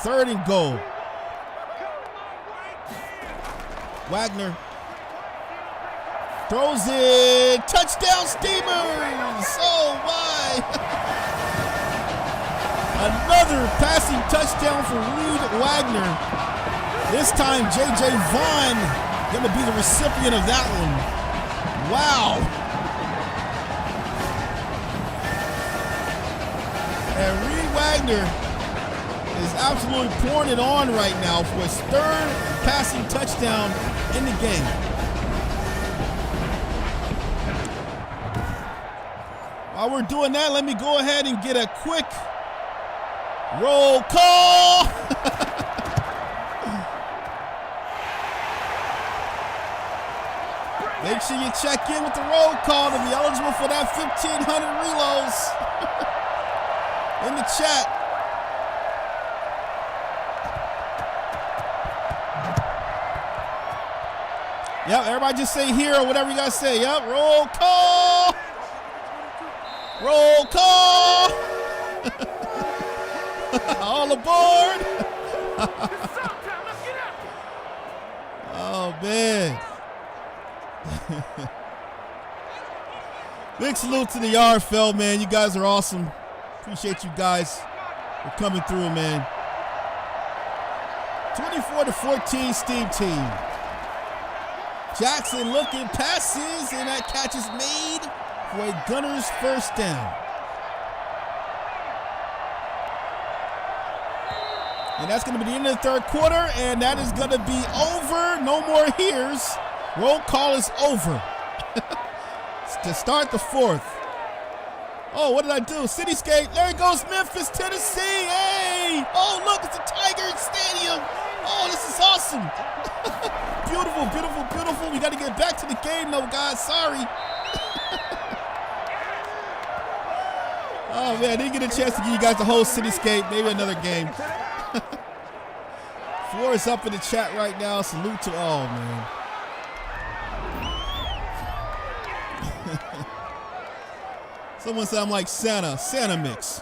3rd and goal. Wagner throws it. Touchdown Steamers. Oh, my. Another passing touchdown for Reed Wagner. This time, J.J. Vaughn going to be the recipient of that one. Wow. And Reed Wagner is absolutely pouring it on right now for his 3rd passing touchdown in the game. While we're doing that, let me go ahead and get a quick roll call. Make sure you check in with the roll call to be eligible for that 1,500 reloads in the chat. Yep, everybody just say here or whatever you gotta say. Yep, roll call. Roll call. All aboard. Oh, man. Big salute to the RFL, man. You guys are awesome. Appreciate you guys for coming through, man. 24-14 Steam team. Jackson looking, passes, and that catch is made for a Gunners first down. And that's going to be the end of the 3rd quarter, and that is going to be over. No more here's. Roll call is over. To start the 4th. Oh, what did I do? Cityscape. There goes Memphis, Tennessee. Hey! Oh, look, it's the Tigers Stadium. Oh, this is awesome. Beautiful, beautiful, beautiful. We got to get back to the game, though, guys. Sorry. Oh, man, I didn't get a chance to give you guys the whole cityscape. Maybe another game. Floor is up in the chat right now. Salute to all, man. Someone said I'm like Santa mix.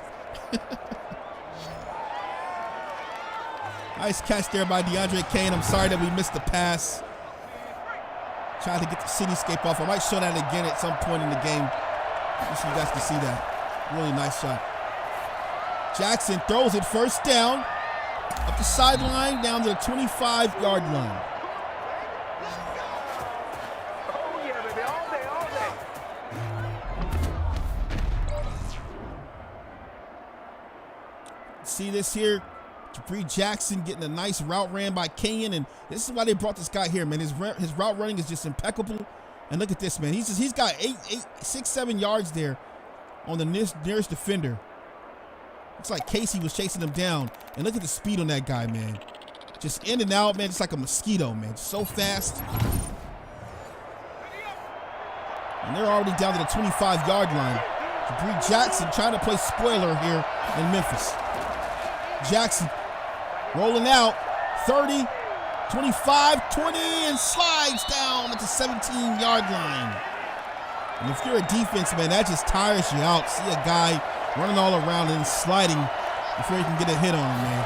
Nice catch there by DeAndre Kane. I'm sorry that we missed the pass. Trying to get the cityscape off. I might show that again at some point in the game, just so you guys can see that. Really nice shot. Jackson throws it 1st down. Up the sideline, down to the 25-yard line. Oh, yeah, baby, all day, all day. See this here? Jabri Jackson getting a nice route ran by Kenyon, and this is why they brought this guy here, man. His route running is just impeccable. And look at this, man. He's got 6-7 yards there on the nearest defender. Looks like Casey was chasing him down. And look at the speed on that guy, man. Just in and out, man. Just like a mosquito, man. So fast. And they're already down to the 25-yard line. Jabri Jackson trying to play spoiler here in Memphis. Jackson rolling out. 30, 25, 20, and slides down at the 17-yard line. And if you're a defense, man, that just tires you out. See a guy running all around and sliding before you can get a hit on him, man.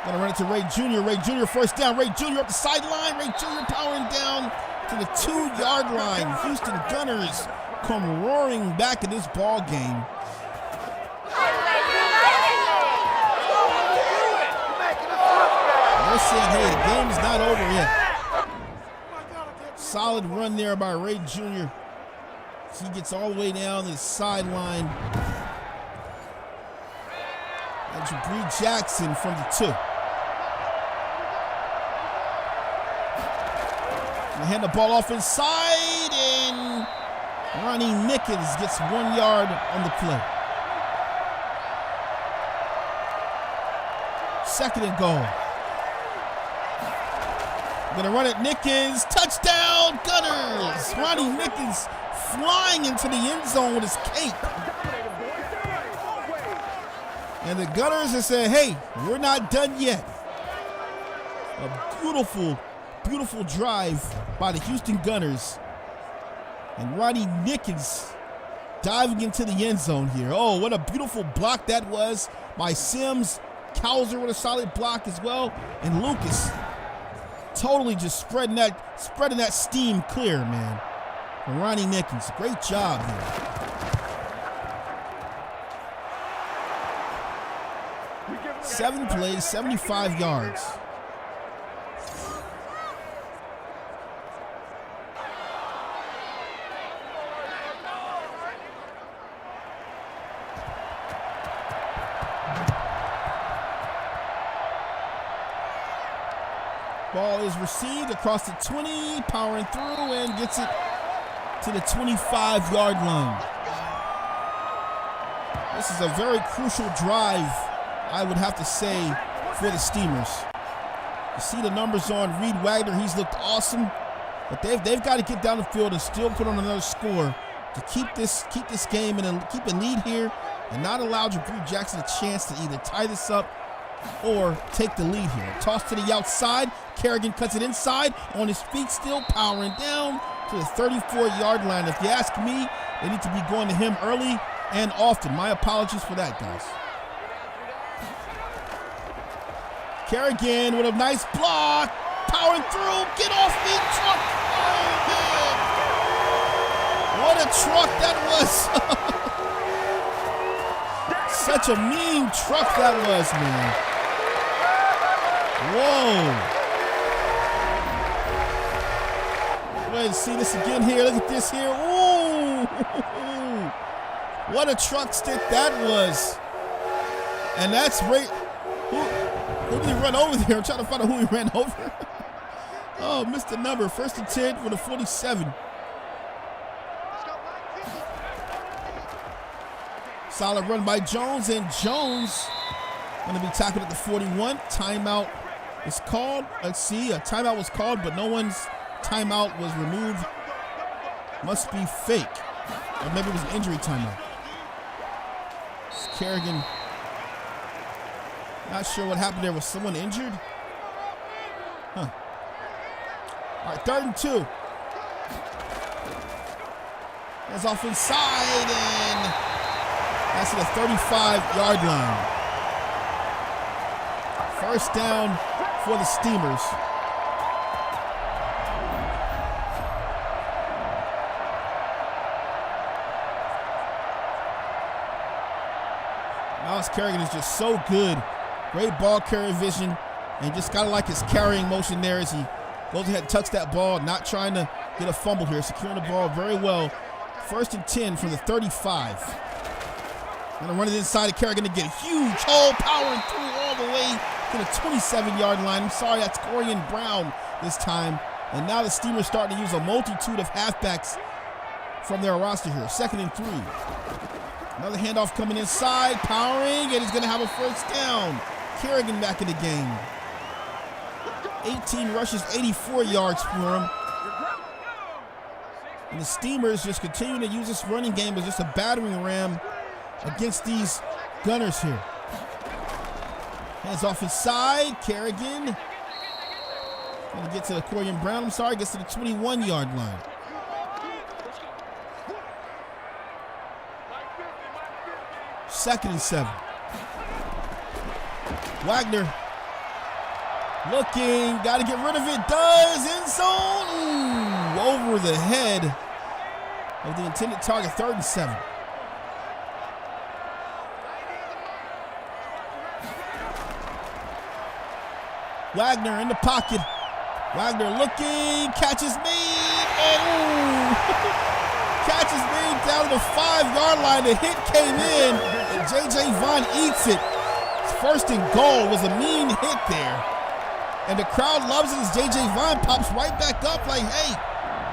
Gonna run it to Ray Jr. Ray Jr. 1st down. Ray Jr. up the sideline. Ray Jr. powering down to the 2-yard line. Houston Gunners come roaring back in this ball game. They're saying, hey, the game's not over yet. Solid run there by Ray Jr. He gets all the way down the sideline. And Jabri Jackson from the 2. They hand the ball off inside, and Ronnie Nickens gets 1 yard on the play. 2nd and goal. Gonna run it, Nickens, touchdown, Gunners! Ronnie Nickens flying into the end zone with his cape. And the Gunners have said, hey, we're not done yet. A beautiful, beautiful drive by the Houston Gunners. And Ronnie Nickens diving into the end zone here. Oh, what a beautiful block that was by Sims. Cowser with a solid block as well. And Lucas totally just spreading that steam clear, man. From Ronnie Nickens. Great job here. Seven plays, 75 yards. Ball is received across the 20, powering through and gets it to the 25-yard line. This is a very crucial drive, I would have to say, for the Steamers. You see the numbers on Reed Wagner. He's looked awesome, but they've got to get down the field and still put on another score to keep this game and keep a lead here and not allow Jabri Jackson a chance to either tie this up or take the lead here. Toss to the outside. Kerrigan cuts it inside, on his feet still, powering down to the 34-yard line. If you ask me, they need to be going to him early and often. My apologies for that, guys. Kerrigan with a nice block, powering through, get off me, truck. Oh, man. What a truck that was. Such a mean truck that was, man. Whoa. Go ahead and see this again here. Look at this here. Ooh. What a truck stick that was. And that's right. Who did he run over there? I'm trying to find out who he ran over. Oh, missed the number. 1st and 10 for the 47. Solid run by Jones, and Jones going to be tackled at the 41. Timeout is called. Let's see, a timeout was called, but no one's timeout was removed. Must be fake. Or maybe it was an injury timeout. It's Kerrigan. Not sure what happened there. Was someone injured? Huh. All right, 3rd and 2. That's off inside, and that's at the 35-yard line. 1st down for the Steamers. Miles Kerrigan is just so good. Great ball carrier vision, and just got to like his carrying motion there as he goes ahead and tucks that ball, not trying to get a fumble here, securing the ball very well. 1st and 10 from the 35. Gonna run it inside of Kerrigan to get a huge hole, powering through all the way to the 27-yard line. I'm sorry, that's Corian Brown this time. And now the Steamers starting to use a multitude of halfbacks from their roster here. 2nd and 3. Another handoff coming inside, powering, and he's gonna have a 1st down. Kerrigan back in the game. 18 rushes, 84 yards for him. And the Steamers just continue to use this running game as just a battering ram against these Gunners here. Hands off inside, Kerrigan. Gonna get to the Corian Brown, I'm sorry, gets to the 21-yard line. Second and 7. Wagner looking, got to get rid of it, does, end zone. Ooh, over the head of the intended target, 3rd and 7. Wagner in the pocket. Wagner looking, catches made, and ooh, catches made down to the 5-yard line. The hit came in, and J.J. Vaughn eats it. 1st and goal was a mean hit there. And the crowd loves it as J.J. Vaughn pops right back up like, hey,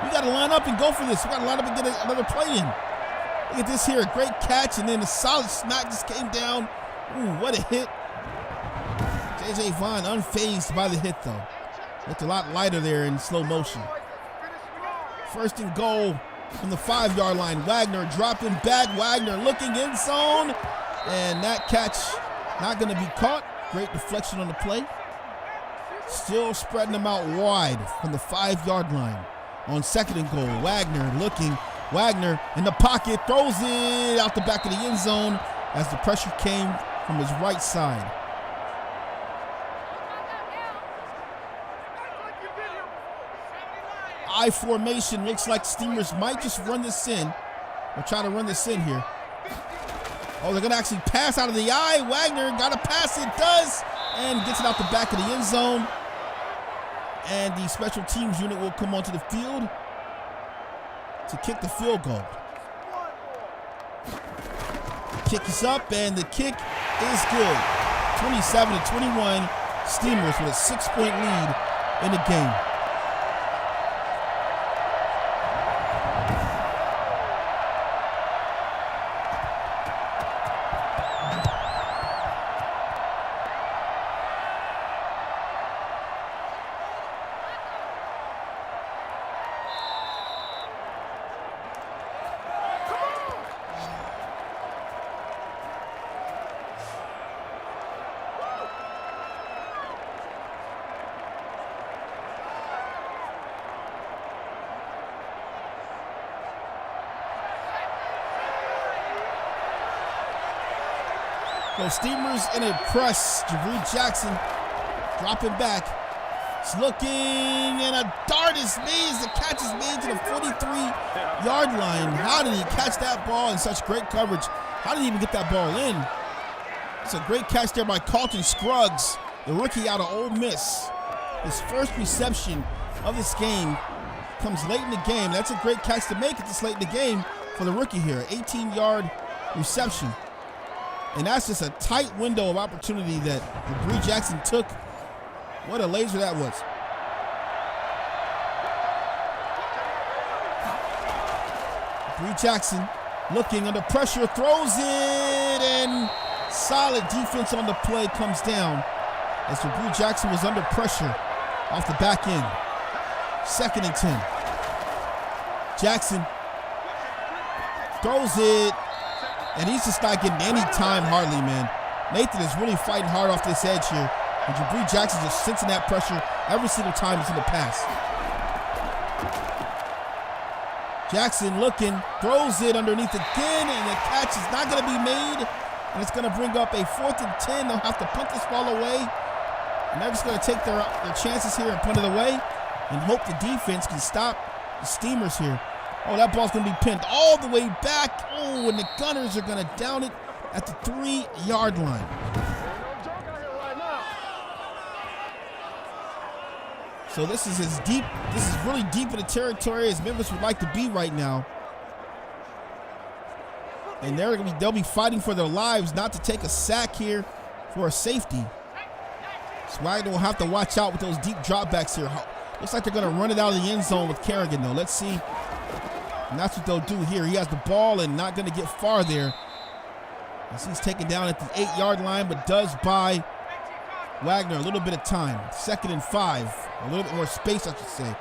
we got to line up and go for this. We got to line up and get another play in. Look at this here, a great catch, and then the solid snap just came down. Ooh, what a hit. J.J. Vaughn unfazed by the hit, though. Looked a lot lighter there in slow motion. 1st and goal from the 5-yard line. Wagner dropping back. Wagner looking end zone. And that catch not going to be caught. Great deflection on the play. Still spreading them out wide from the 5-yard line. On 2nd and goal, Wagner looking. Wagner in the pocket, throws it out the back of the end zone as the pressure came from his right side. I formation, looks like Steamers might just run this in, or try to run this in here. Oh, they're gonna actually pass out of the eye. Wagner got to pass, it does, and gets it out the back of the end zone. And the special teams unit will come onto the field to kick the field goal. Kick is up, and the kick is good. 27-21, Steamers with a 6-point lead in the game. So Steamers in a press. Javre Jackson dropping back. It's looking, and a dart is made. The catch is made to the 43-yard line. How did he catch that ball in such great coverage? How did he even get that ball in? It's a great catch there by Carlton Scruggs, the rookie out of Ole Miss. His first reception of this game comes late in the game. That's a great catch to make it this late in the game for the rookie here. 18-yard reception. And that's just a tight window of opportunity that Javre Jackson took. What a laser that was. Javre Jackson looking under pressure, throws it, and solid defense on the play comes down as Javre Jackson was under pressure off the back end. 2nd and 10. Jackson throws it, and he's just not getting any time hardly, man. Nathan is really fighting hard off this edge here. And Javre Jackson just sensing that pressure every single time he's in the pass. Jackson looking, throws it underneath again, and the catch is not going to be made. And it's going to bring up a 4th and 10. They'll have to punt this ball away. And they're just going to take their chances here and punt it away and hope the defense can stop the Steamers here. Oh, that ball's going to be pinned all the way back. Oh, and the Gunners are going to down it at the 3-yard line. So this is really deep in the territory as Memphis would like to be right now. And they'll be fighting for their lives not to take a sack here for a safety. So Wagner will have to watch out with those deep dropbacks here. Looks like they're going to run it out of the end zone with Kerrigan, though. Let's see. And that's what they'll do here. He has the ball and not going to get far there as he's taken down at the 8-yard line, but does buy Wagner a little bit of time. 2nd and 5. A little bit more space, I should say.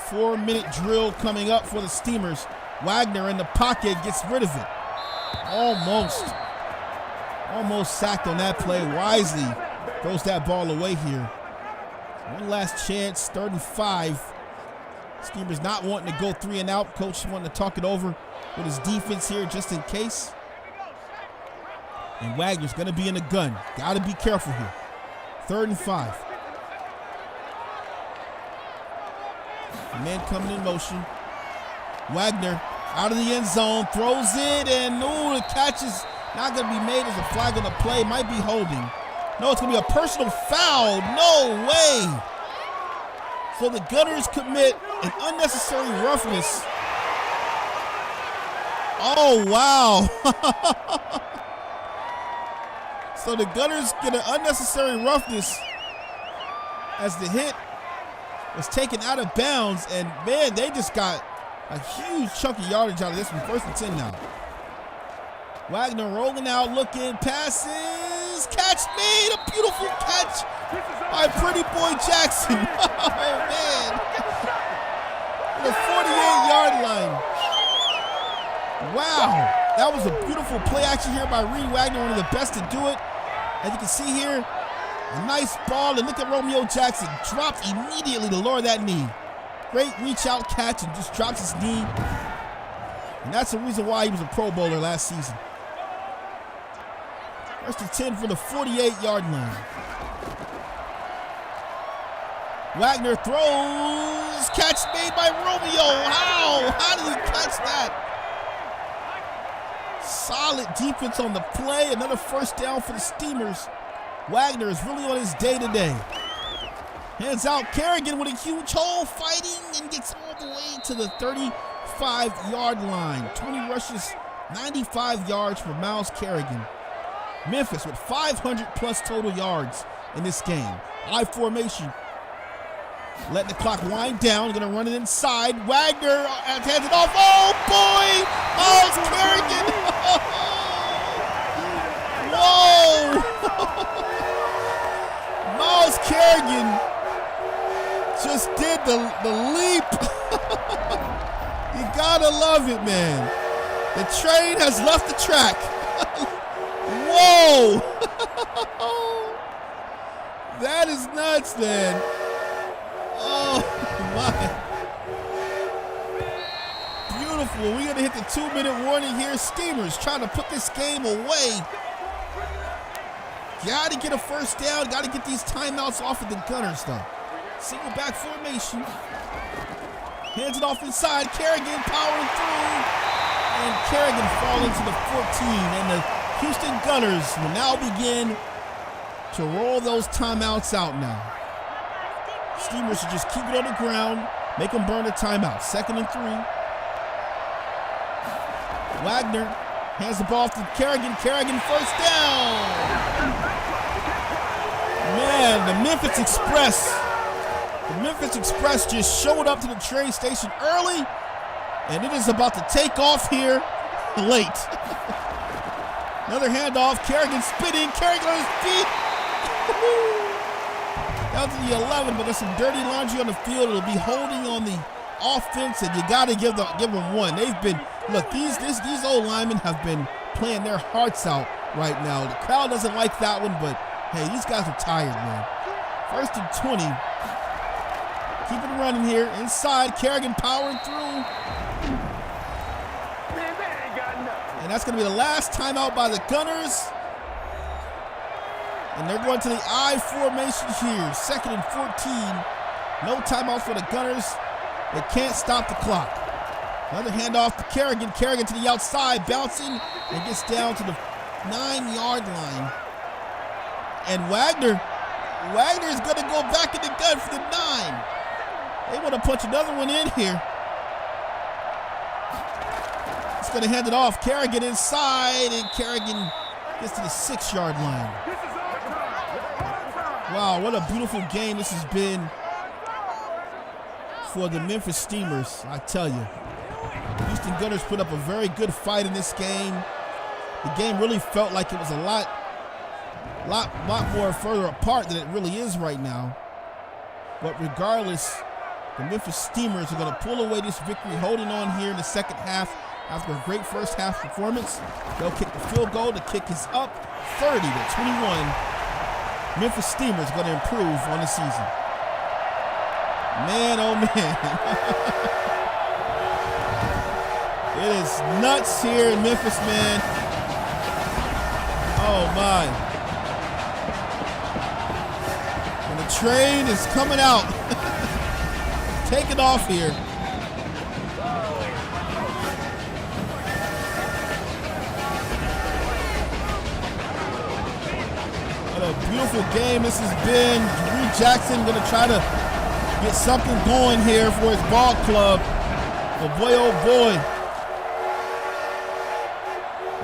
4-minute drill coming up for the Steamers. Wagner in the pocket gets rid of it. Almost sacked on that play. Wisely throws that ball away here. One last chance, 3rd and 5. Steamers not wanting to go 3 and out. Coach wanting to talk it over with his defense here just in case. And Wagner's going to be in the gun. Got to be careful here. 3rd and 5. The man coming in motion. Wagner out of the end zone, throws it, and the catch is not going to be made as a flag on the play. Might be holding. No, it's going to be a personal foul. No way. So the Gunners commit an unnecessary roughness. Oh, wow. So the Gunners get an unnecessary roughness as the hit was taken out of bounds. And, man, they just got a huge chunk of yardage out of this one. 1st and 10 now. Wagner rolling out, looking, passes, catch made, a beautiful catch by Pretty Boy Jackson. Oh, man. The 48-yard line. Wow. That was a beautiful play action here by Reed Wagner, one of the best to do it. As you can see here, A nice ball, and look at Romeo Jackson. Dropped immediately to lower that knee. Great reach out catch and just drops his knee. And that's the reason why he was a Pro Bowler last season. First and 10 for the 48-yard line. Wagner throws. Catch made by Romeo. How? How did he catch that? Solid defense on the play. Another first down for the Steamers. Wagner is really on his day today. Hands out Kerrigan with a huge hole, fighting, and gets all the way to the 35-yard line. 20 rushes, 95 yards for Myles Kerrigan. Memphis with 500-plus total yards in this game. I formation. Letting the clock wind down. Going to run it inside. Wagner hands it off. Oh, boy! Myles Kerrigan! Whoa! Myles Kerrigan just did the leap. You gotta love it, man. The train has left the track. Whoa! That is nuts, man. Oh, my. Beautiful. We're going to hit the 2-minute warning here. Steamers trying to put this game away. Got to get a first down. Got to get these timeouts off of the Gunners, though. Single back formation. Hands it off inside. Kerrigan powering through. And Kerrigan falling to the 14. And the Houston Gunners will now begin to roll those timeouts out now. Steamers should just keep it on the ground, make them burn a timeout. 2nd and 3. Wagner hands the ball to Kerrigan. Kerrigan first down. Man, the Memphis Express just showed up to the train station early, and it is about to take off here late. Another handoff. Kerrigan spinning. Kerrigan on his feet. Down to the 11, but there's some dirty laundry on the field. It'll be holding on the offense, and you got to give them one. They've been, look, these old linemen have been playing their hearts out right now. The crowd doesn't like that one, but hey, these guys are tired, man. 1st and 20. Keep it running here. Inside, Kerrigan powering through. And that's going to be the last timeout by the Gunners. And they're going to the I formation here. 2nd and 14. No timeouts for the Gunners. They can't stop the clock. Another handoff to Kerrigan. Kerrigan to the outside, bouncing, and gets down to the 9-yard line. And Wagner is going to go back in the gun for the 9. They want to punch another one in here. He's going to hand it off. Kerrigan inside, and Kerrigan gets to the 6-yard line. Wow, what a beautiful game this has been for the Memphis Steamers, I tell you. Houston Gunners put up a very good fight in this game. The game really felt like it was a lot more further apart than it really is right now. But regardless, the Memphis Steamers are going to pull away this victory, holding on here in the second half after a great first half performance. They'll kick the field goal. The kick is up 30-21. Memphis Steamers going to improve on the season. Man, oh man. It is nuts here in Memphis, man. Oh my. And the train is coming out. Taking off here. What a beautiful game this has been. Drew Jackson going to try to get something going here for his ball club. But boy, oh boy.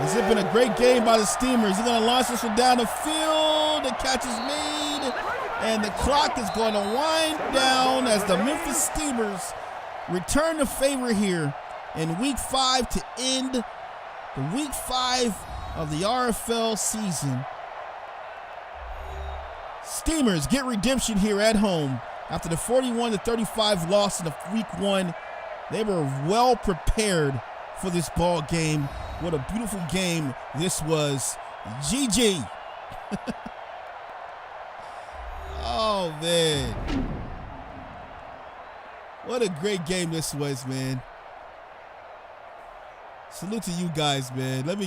Has it been a great game by the Steamers. He's going to launch this one down the field. The catch is made. And the clock is going to wind down as the Memphis Steamers return the favor here in Week 5 to end the Week 5 of the RFL season. Steamers get redemption here at home after the 41-35 loss in the Week 1. They were well prepared for this ball game. What a beautiful game this was. GG. man. What a great game this was, man. Salute to you guys, man. Let me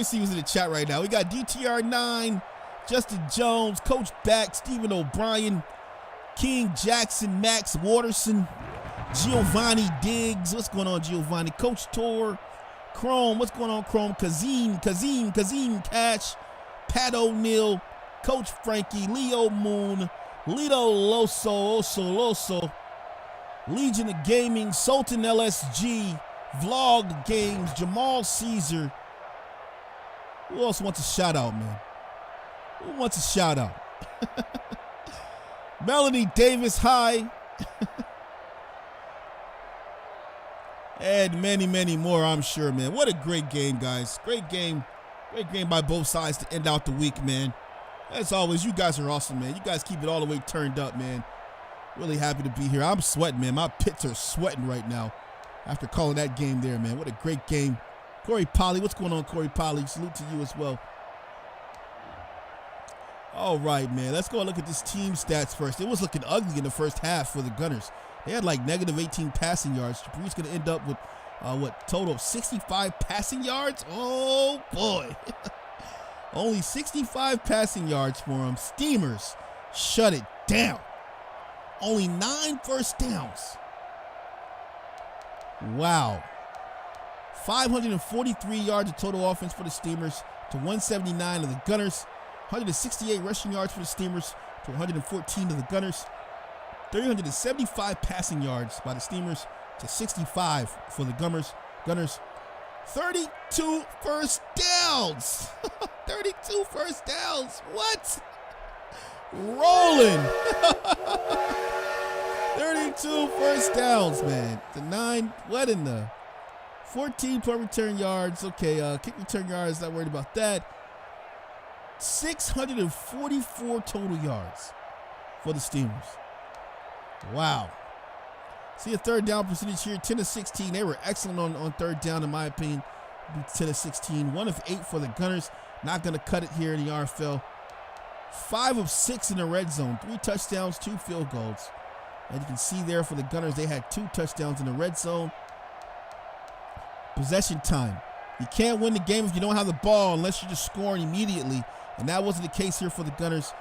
see who's in the chat right now. We got DTR9, Justin Jones, Coach Back, Stephen O'Brien, King Jackson, Max Waterson, Giovanni Diggs. What's going on, Giovanni? Coach Tor, Chrome. What's going on, Chrome? Kazim Cash, Pat O'Neill, Coach Frankie, Leo Moon, Lito Loso, Legion of Gaming, Sultan LSG, Vlog Games, Jamal Caesar. Who else wants a shout out, man? Who wants a shout out? Melanie Davis, hi. And many, many more, I'm sure, man. What a great game, guys. Great game by both sides to end out the week, man. As always, you guys are awesome, man. You guys keep it all the way turned up, man. Really happy to be here. I'm sweating, man. My pits are sweating right now after calling that game there, man. What a great game. Corey Polly, what's going on, Corey Polly? Salute to you as well. All right, man. Let's go and look at this team stats first. It was looking ugly in the first half for the Gunners. They had like negative 18 passing yards. Jabri's going to end up with, total of 65 passing yards? Oh, boy. Only 65 passing yards for them. Steamers shut it down. Only 9 first downs. Wow. 543 yards of total offense for the Steamers to 179 of the Gunners. 168 rushing yards for the Steamers to 114 of the Gunners. 375 passing yards by the Steamers to 65 for the Gunners. 32 first downs. 32 first downs. What? Rolling. 32 first downs, man. The 9, what in the 14 per return yards. Okay, kick return yards, not worried about that. 644 total yards for the Steamers. Wow. See a third down percentage here, 10 of 16. They were excellent on third down, in my opinion. 10 of 16. 1 of 8 for the Gunners. Not going to cut it here in the RFL. 5 of 6 in the red zone. 3 touchdowns, 2 field goals. And you can see there for the Gunners, they had 2 touchdowns in the red zone. Possession time. You can't win the game if you don't have the ball unless you're just scoring immediately. And that wasn't the case here for the Gunners.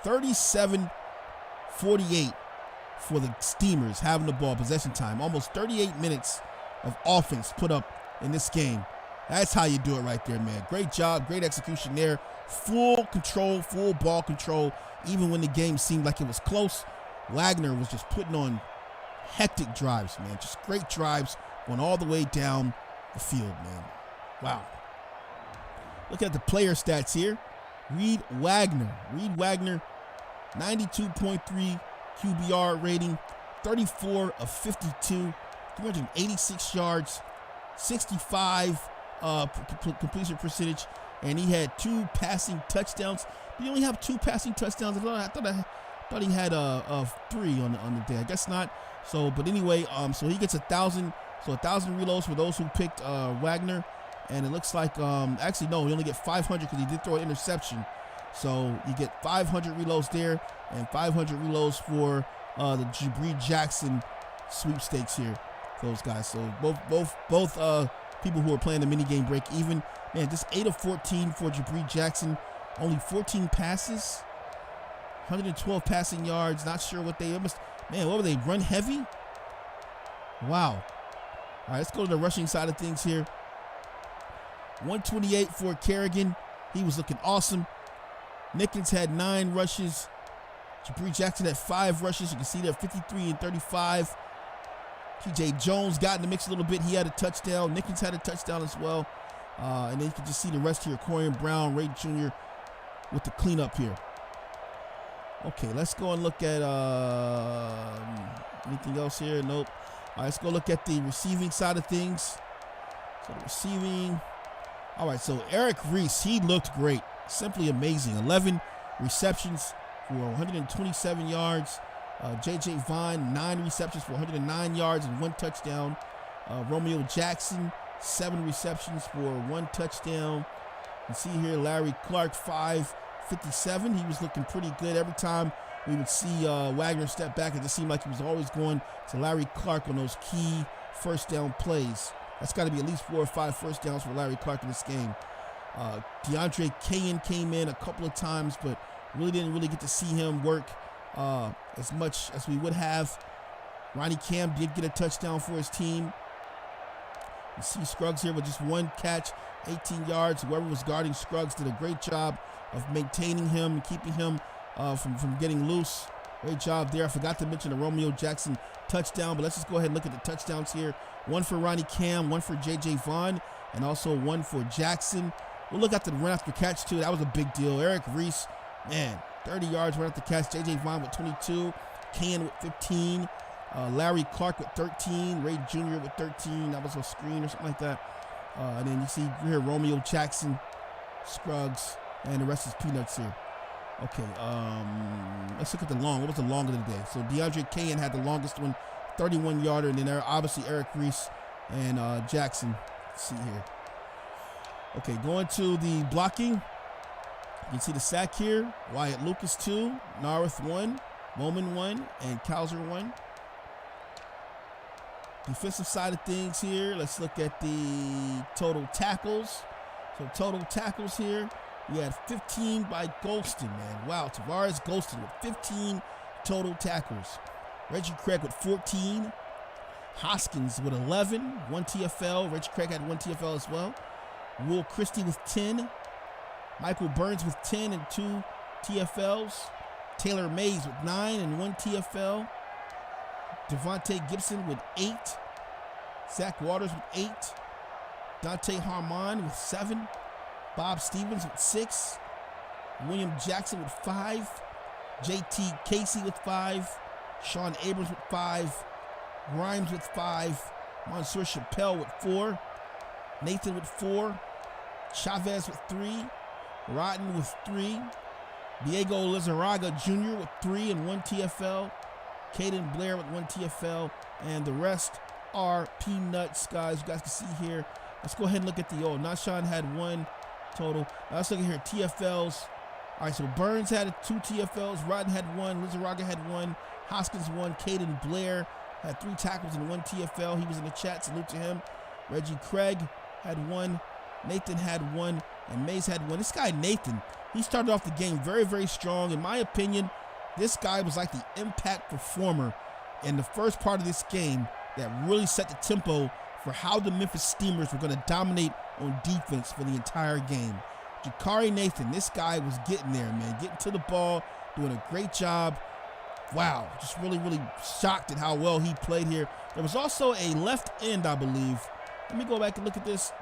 37-48 for the Steamers having the ball, possession time. Almost 38 minutes of offense put up in this game. That's how you do it right there, man. Great job, great execution there. Full control, full ball control. Even when the game seemed like it was close, Wagner was just putting on hectic drives, man. Just great drives going all the way down the field, man. Wow. Look at the player stats here. Reed Wagner, 92.3 QBR rating, 34 of 52, 386 yards, 65 completion percentage, and he had 2 passing touchdowns. Did he only have 2 passing touchdowns? I thought he had 3 on the day. I guess not. So, but anyway, so he gets 1,000. So 1,000 reloads for those who picked Wagner. And it looks like, actually, no, he only get 500 because he did throw an interception. So you get 500 reloads there and 500 reloads for the Jabri Jackson sweepstakes here for those guys. So both people who are playing the minigame break even. Man, just 8 of 14 for Jabri Jackson. Only 14 passes, 112 passing yards. Not sure what they what were they, run heavy? Wow. All right, let's go to the rushing side of things here. 128 for Kerrigan. He was looking awesome. Nickens had 9 rushes. Jabri Jackson had 5 rushes. You can see there 53 and 35. TJ Jones got in the mix a little bit. He had a touchdown. Nickens had a touchdown as well. And then you can just see the rest here. Corian Brown, Ray Jr. with the cleanup here. Okay, let's go and look at anything else here. Nope. All right, let's go look at the receiving side of things. So the receiving. All right, so Eric Reese, he looked great. Simply amazing. 11 receptions for 127 yards. J.J. Vine, 9 receptions for 109 yards and 1 touchdown. Romeo Jackson, 7 receptions for 1 touchdown. You see here Larry Clark, 557. He was looking pretty good every time we would see Wagner step back. It just seemed like he was always going to Larry Clark on those key first down plays. That's got to be at least 4 or 5 first downs for Larry Clark in this game. DeAndre Cain came in a couple of times, but really didn't get to see him work as much as we would have. Ronnie Cam did get a touchdown for his team. You see Scruggs here with just 1 catch, 18 yards. Whoever was guarding Scruggs did a great job of maintaining him and keeping him from getting loose. Great job there. I forgot to mention the Romeo Jackson touchdown, but let's just go ahead and look at the touchdowns here. 1 for Ronnie Cam, 1 for J.J. Vaughn, and also 1 for Jackson. We'll look at the run after catch, too. That was a big deal. Eric Reese, man, 30 yards run after catch. J.J. Vaughn with 22, Can with 15, Larry Clark with 13, Ray Jr. with 13. That was a screen or something like that. And then you see here Romeo Jackson, Scruggs, and the rest is peanuts here. Okay, let's look at the long. What was the long of the day? So DeAndre Cain had the longest one, 31-yarder, and then there obviously Eric Reese and Jackson. Let's see here. Okay, going to the blocking. You can see the sack here. Wyatt Lucas 2, Narth 1, Bowman 1, and Kowser 1. Defensive side of things here. Let's look at the total tackles. So total tackles here. We had 15 by Golston, man. Wow, Tavares Golston with 15 total tackles. Reggie Craig with 14. Hoskins with 11, 1 TFL. Reggie Craig had 1 TFL as well. Will Christie with 10. Michael Burns with 10 and 2 TFLs. Taylor Mays with 9 and 1 TFL. Devontae Gibson with 8. Zach Waters with 8. Dante Harmon with 7. Bob Stevens with 6. William Jackson with 5. JT Casey with 5. Sean Abrams with 5. Grimes with 5. Monsieur Chappelle with 4. Nathan with 4. Chavez with 3. Rotten with 3. Diego Lizarraga Jr. with 3 and 1 TFL. Caden Blair with 1 TFL. And the rest are peanuts, guys. You guys can see here. Let's go ahead and look at the old. Nashawn had 1 total. Now let's look at here. TFLs. All right, so Burns had 2 TFLs. Rotten had 1. Lizarraga had 1. Hoskins 1. Caden Blair had 3 tackles and 1 TFL. He was in the chat. Salute to him. Reggie Craig had 1. Nathan had 1. And Mays had 1. This guy, Nathan, he started off the game very, very strong. In my opinion, this guy was like the impact performer in the first part of this game that really set the tempo for how the Memphis Steamers were going to dominate on defense for the entire game. Jakari Nathan, this guy was getting there, man. Getting to the ball, doing a great job. Wow, just really, really shocked at how well he played here. There was also a left end, I believe. Let me go back and look at this.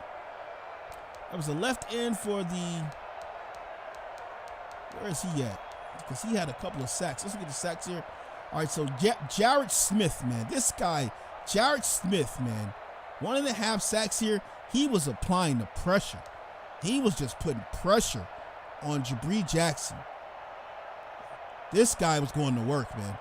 There was a left end for the... Where is he at? Because he had a couple of sacks. Let's look at the sacks here. All right, so Jarrett Smith, man. This guy, Jarrett Smith, man. 1.5 sacks here. He was applying the pressure. He was just putting pressure on Jabri Jackson. This guy was going to work, man.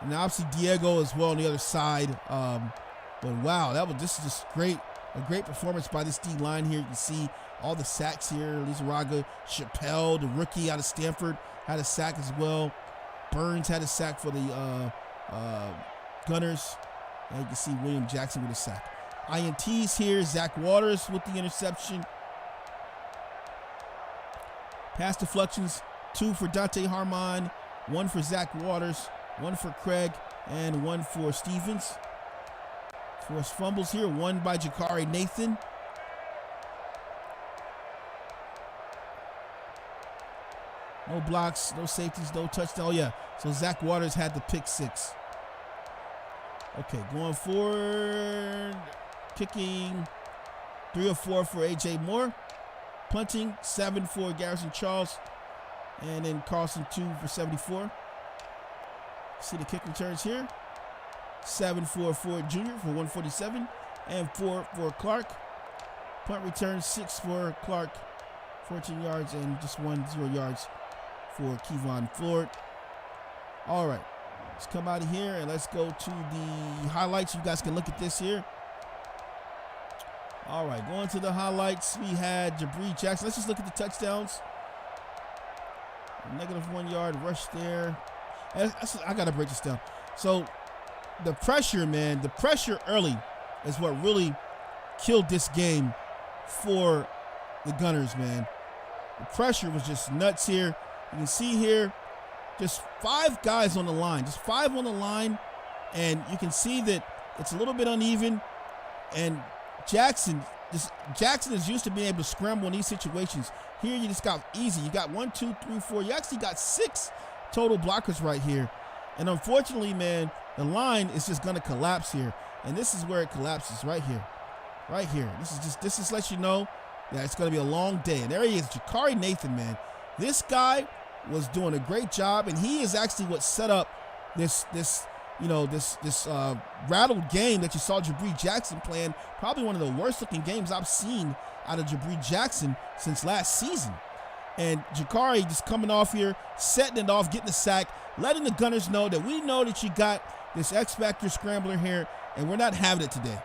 And obviously Diego as well on the other side. But wow, this is just great. A great performance by this D line here. You can see all the sacks here. Lizarraga, Chappelle, the rookie out of Stanford, had a sack as well. Burns had a sack for the Gunners. And you can see William Jackson with a sack. INTs here. Zach Waters with the interception. Pass deflections, 2 for Dante Harmon, 1 for Zach Waters, 1 for Craig, and 1 for Stevens. Forced fumbles here, 1 by Jakari Nathan. No blocks, no safeties, no touchdown. Oh, yeah. So Zach Waters had the pick 6. Okay, going forward. Kicking 3 or 4 for A.J. Moore. Punting 7 for Garrison Charles. And then Carlson 2 for 74. See the kick returns here. 7 for Ford Jr. for 147. And 4 for Clark. Punt return 6 for Clark. 14 yards and just 0 yards for Kevon Ford. All right. Let's come out of here and let's go to the highlights. You guys can look at this here. All right, going to the highlights, we had Jabri Jackson. Let's just look at the touchdowns. -1 yard rush there. I got to break this down. So the pressure, man, the pressure early is what really killed this game for the Gunners, man. The pressure was just nuts here. You can see here, just 5 guys on the line, just 5 on the line, and you can see that it's a little bit uneven. And Jackson is used to being able to scramble in these situations. Here you just got easy. You got 1, 2, 3, 4. You actually got 6 total blockers right here. And unfortunately, man, the line is just going to collapse here. And this is where it collapses right here. Right here. This just lets you know that it's going to be a long day. And there he is, Jakari Nathan, man. This guy was doing a great job, and he is actually what set up this rattled game that you saw Jabri Jackson playing. Probably one of the worst looking games I've seen out of Jabri Jackson since last season. And Jakari just coming off here, setting it off, getting the sack, letting the Gunners know that we know that you got this X-Factor scrambler here, and we're not having it today.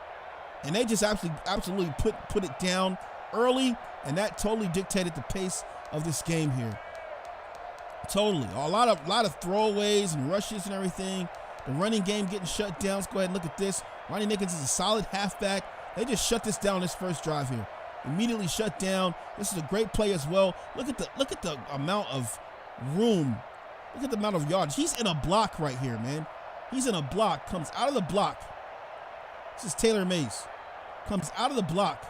And they just absolutely put it down early, and that totally dictated the pace of this game here. Totally. A lot of throwaways and rushes and everything. The running game getting shut down. Let's go ahead and look at this. Ronnie Nickens is a solid halfback. They just shut this down this first drive here. Immediately shut down. This is a great play as well. Look at the amount of room. Look at the amount of yards. He's in a block right here, man. He's in a block. Comes out of the block. This is Taylor Mays. Comes out of the block.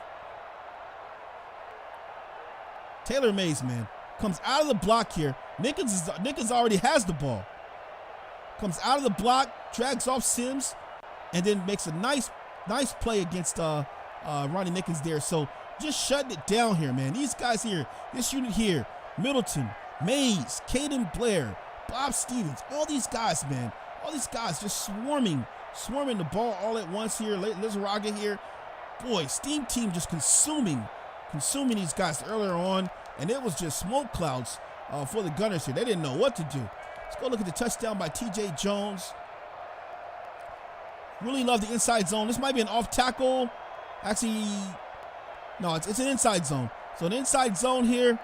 Taylor Mays, man. Comes out of the block here. Nickens already has the ball. Comes out of the block, drags off Sims, and then makes a nice play against Ronnie Nickens there. So just shutting it down here, man. These guys here, this unit here, Middleton, Mays, Caden Blair, Bob Stevens, all these guys, man. All these guys just swarming the ball all at once here. Lizaraga here. Boy, Steam Team just consuming these guys earlier on, and it was just smoke clouds for the Gunners here. They didn't know what to do. Let's go look at the touchdown by T.J. Jones. Really love the inside zone. This might be an off tackle. Actually, no, it's an inside zone. So an inside zone here,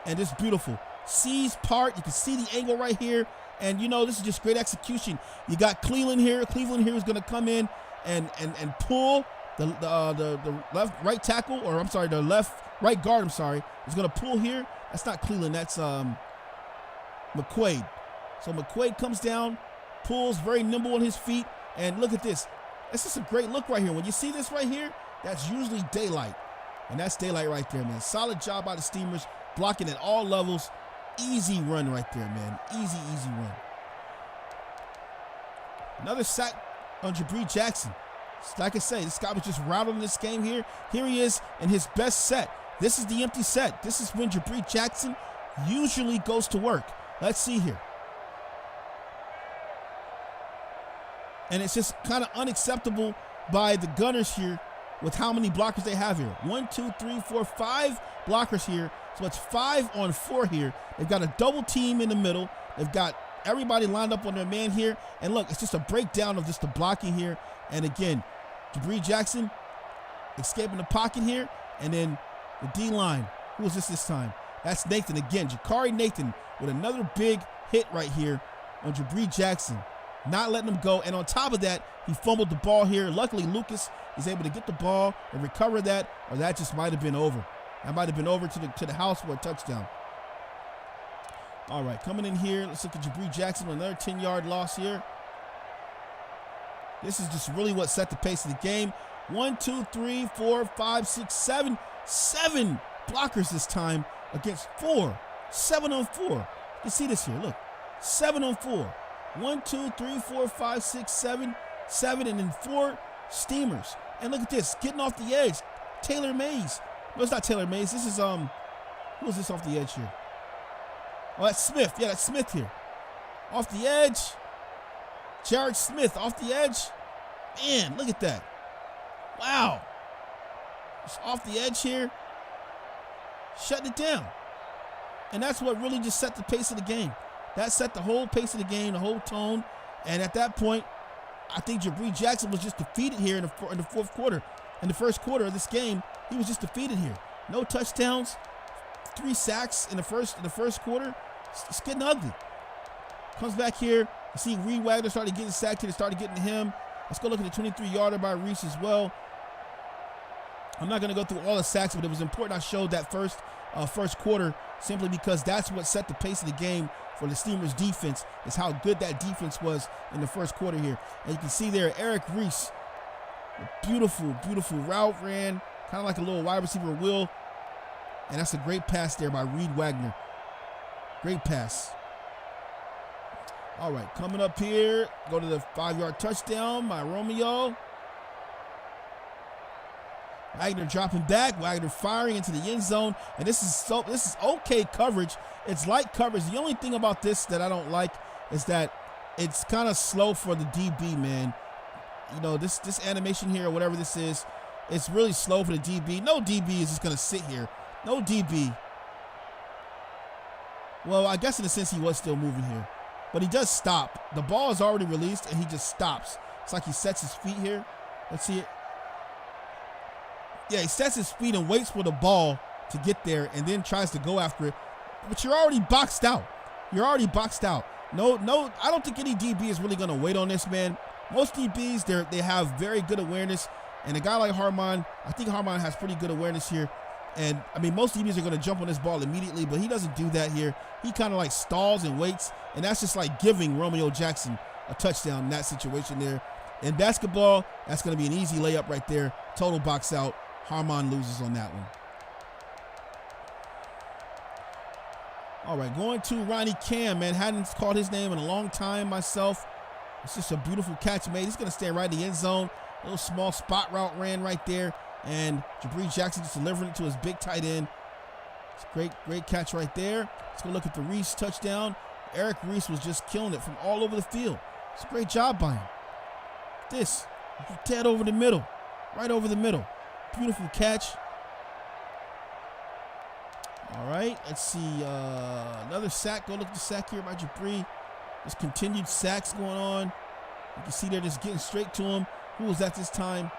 and it's beautiful. C's part, you can see the angle right here, and you know this is just great execution. You got Cleveland here. Cleveland here is going to come in and pull the left right tackle, or I'm sorry, the left right guard. I'm sorry, is going to pull here. That's not Cleveland. That's McQuaid. So McQuaid comes down, pulls, very nimble on his feet, and look at this. This is a great look right here. When you see this right here, that's usually daylight, and that's daylight right there, man. Solid job by the Steamers, blocking at all levels. Easy run right there, man. Easy run. Another sack on Jabri Jackson. Like I say, this guy was just rattled in this game here. Here he is in his best set. This is the empty set. This is when Jabri Jackson usually goes to work. Let's see here. And it's just kind of unacceptable by the Gunners here with how many blockers they have here. 1, 2, 3, 4, 5 blockers here. So it's 5 on 4 here. They've got a double team in the middle. They've got everybody lined up on their man here. And look, it's just a breakdown of just the blocking here. And again, Jabri Jackson escaping the pocket here. And then the D-line. Who is this time? That's Nathan again. Jakari Nathan with another big hit right here on Jabri Jackson. Not letting him go. And on top of that, he fumbled the ball here. Luckily, Lucas is able to get the ball and recover that, or that just might have been over. That might have been over to the house for a touchdown. All right, coming in here, let's look at Jabri Jackson with another 10-yard loss here. This is just really what set the pace of the game. 1, 2, 3, 4, 5, 6, 7. 7 blockers this time against 4. 7 on 4. You can see this here. Look, 7 on 4. 1, 2, 3, 4, 5, 6, 7. 7, and then 4 Steamers. And look at this, getting off the edge. Taylor Mays. No, it's not Taylor Mays. This is who is this off the edge here? Oh, that's Smith. Yeah, that's Smith here. Off the edge. Jared Smith off the edge. Man, look at that. Wow. Just off the edge here. Shutting it down. And that's what really just set the pace of the game. That set the whole pace of the game, the whole tone. And at that point, I think Jabri Jackson was just defeated here in the fourth quarter. In the first quarter of this game, he was just defeated here. No touchdowns, 3 sacks in the first quarter. It's getting ugly. Comes back here. You see Reed Wagner started getting sacked here. Started getting to him. Let's go look at the 23-yarder by Reese as well. I'm not going to go through all the sacks, but it was important I showed that first quarter simply because that's what set the pace of the game for the Steamers defense, is how good that defense was in the first quarter here. And you can see there, Eric Reese, a beautiful, beautiful route ran, kind of like a little wide receiver wheel. And that's a great pass there by Reed Wagner. Great pass. All right, coming up here, go to the 5-yard touchdown by Romeo. Wagner dropping back, Wagner firing into the end zone, and this is okay coverage. It's light coverage. The only thing about this that I don't like is that it's kind of slow for the DB, man. You know, this animation here or whatever this is, it's really slow for the DB. No DB is just gonna sit here. No DB. Well, I guess in a sense he was still moving here, but he does stop. The ball is already released and he just stops. It's like he sets his feet here. Let's see it. Yeah, he sets his feet and waits for the ball to get there and then tries to go after it. But you're already boxed out. You're already boxed out. No, I don't think any DB is really going to wait on this, man. Most DBs, they have very good awareness. And a guy like Harmon, I think Harmon has pretty good awareness here. And, I mean, most DBs are going to jump on this ball immediately, but he doesn't do that here. He kind of like stalls and waits, and that's just like giving Romeo Jackson a touchdown in that situation there. In basketball, that's going to be an easy layup right there. Total box out. Harmon loses on that one. All right, going to Ronnie Cam, man. Hadn't called his name in a long time myself. It's just a beautiful catch made. He's going to stay right in the end zone. A little small spot route ran right there. And Jabri Jackson just delivering it to his big tight end. It's a great catch right there. Let's go look at the Reese touchdown. Eric Reese was just killing it from all over the field. It's a great job by him. This, dead over the middle. Right over the middle. Beautiful catch. All right, let's see. Another sack. Go look at the sack here by Jabri. There's continued sacks going on. You can see they're just getting straight to him. Who was that this time?